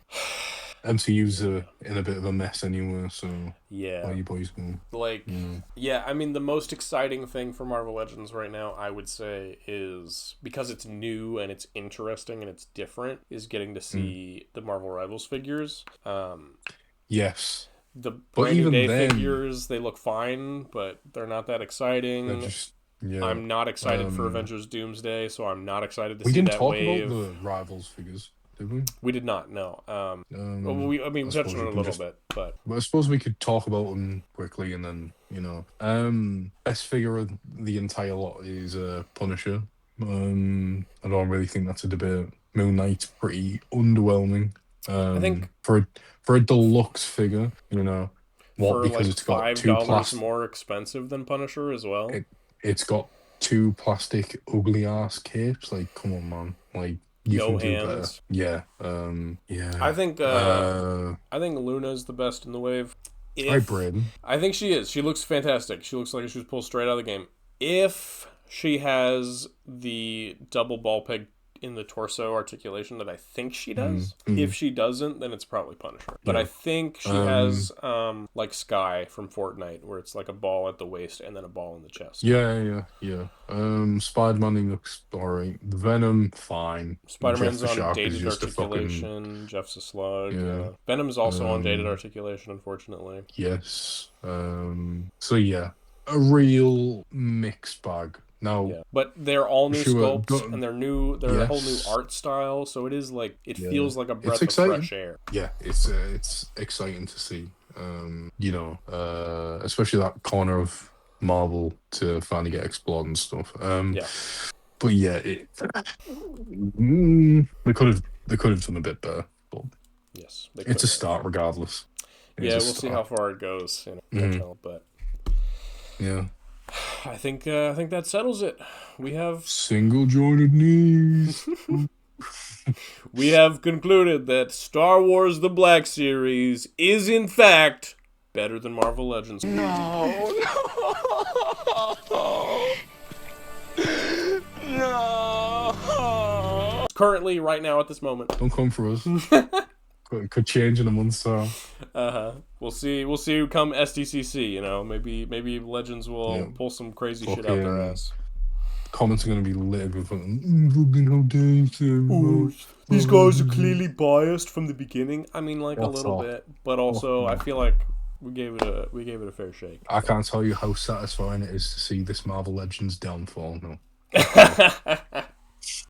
MCU's in a bit of a mess anyway, so where you boys going? Like, I mean, the most exciting thing for Marvel Legends right now, I would say, is because it's new and it's interesting and it's different, is getting to see the Marvel Rivals figures. Yes. The Brand New Day figures, they look fine, but they're not that exciting. I'm not excited for Avengers Doomsday, so I'm not excited to see that wave. We didn't talk about the Rivals figures. Did we? We did not, no. We touched on it a little bit, but I suppose we could talk about them quickly, and then best figure of the entire lot is Punisher. I don't really think that's a debate. Moon Knight's pretty underwhelming. I think for a deluxe figure, because like it's got $5 more expensive than Punisher as well. It's got 2 plastic ugly ass capes. Like, come on, man. Like. No hands. Yeah. I think Luna's the best in the wave. Braden. I think she is. She looks fantastic. She looks like she was pulled straight out of the game. If she has the double ball peg in the torso articulation that I think she does. If she doesn't, then it's probably Punisher. But I think she has like Sky from Fortnite, where it's like a ball at the waist and then a ball in the chest. Yeah. Spider-Man looks alright. Venom, fine. Spider-Man's on dated articulation. Jeff's a slug. Yeah. Venom's also on dated articulation, unfortunately. Yes. So yeah, a real mixed bag. No, but they're all new sculpts and they're a whole new art style, so it is like feels like a breath of fresh air. Yeah, it's exciting to see. Especially that corner of Marvel to finally get explored and stuff. But yeah, they could have done a bit better. But yes, it's a start regardless. We'll see how far it goes. But yeah. I think that settles it. We have single jointed knees. We have concluded that Star Wars The Black Series is in fact better than Marvel Legends. No. Currently, right now, at this moment. Don't come for us. Could change in a month, so. We'll see who come SDCC, Maybe Legends will pull some crazy shit out their ass. Comments are going to be littered with these guys are clearly biased from the beginning. I mean, like a little bit, but also I feel like we gave it a fair shake. I can't tell you how satisfying it is to see this Marvel Legends downfall. No.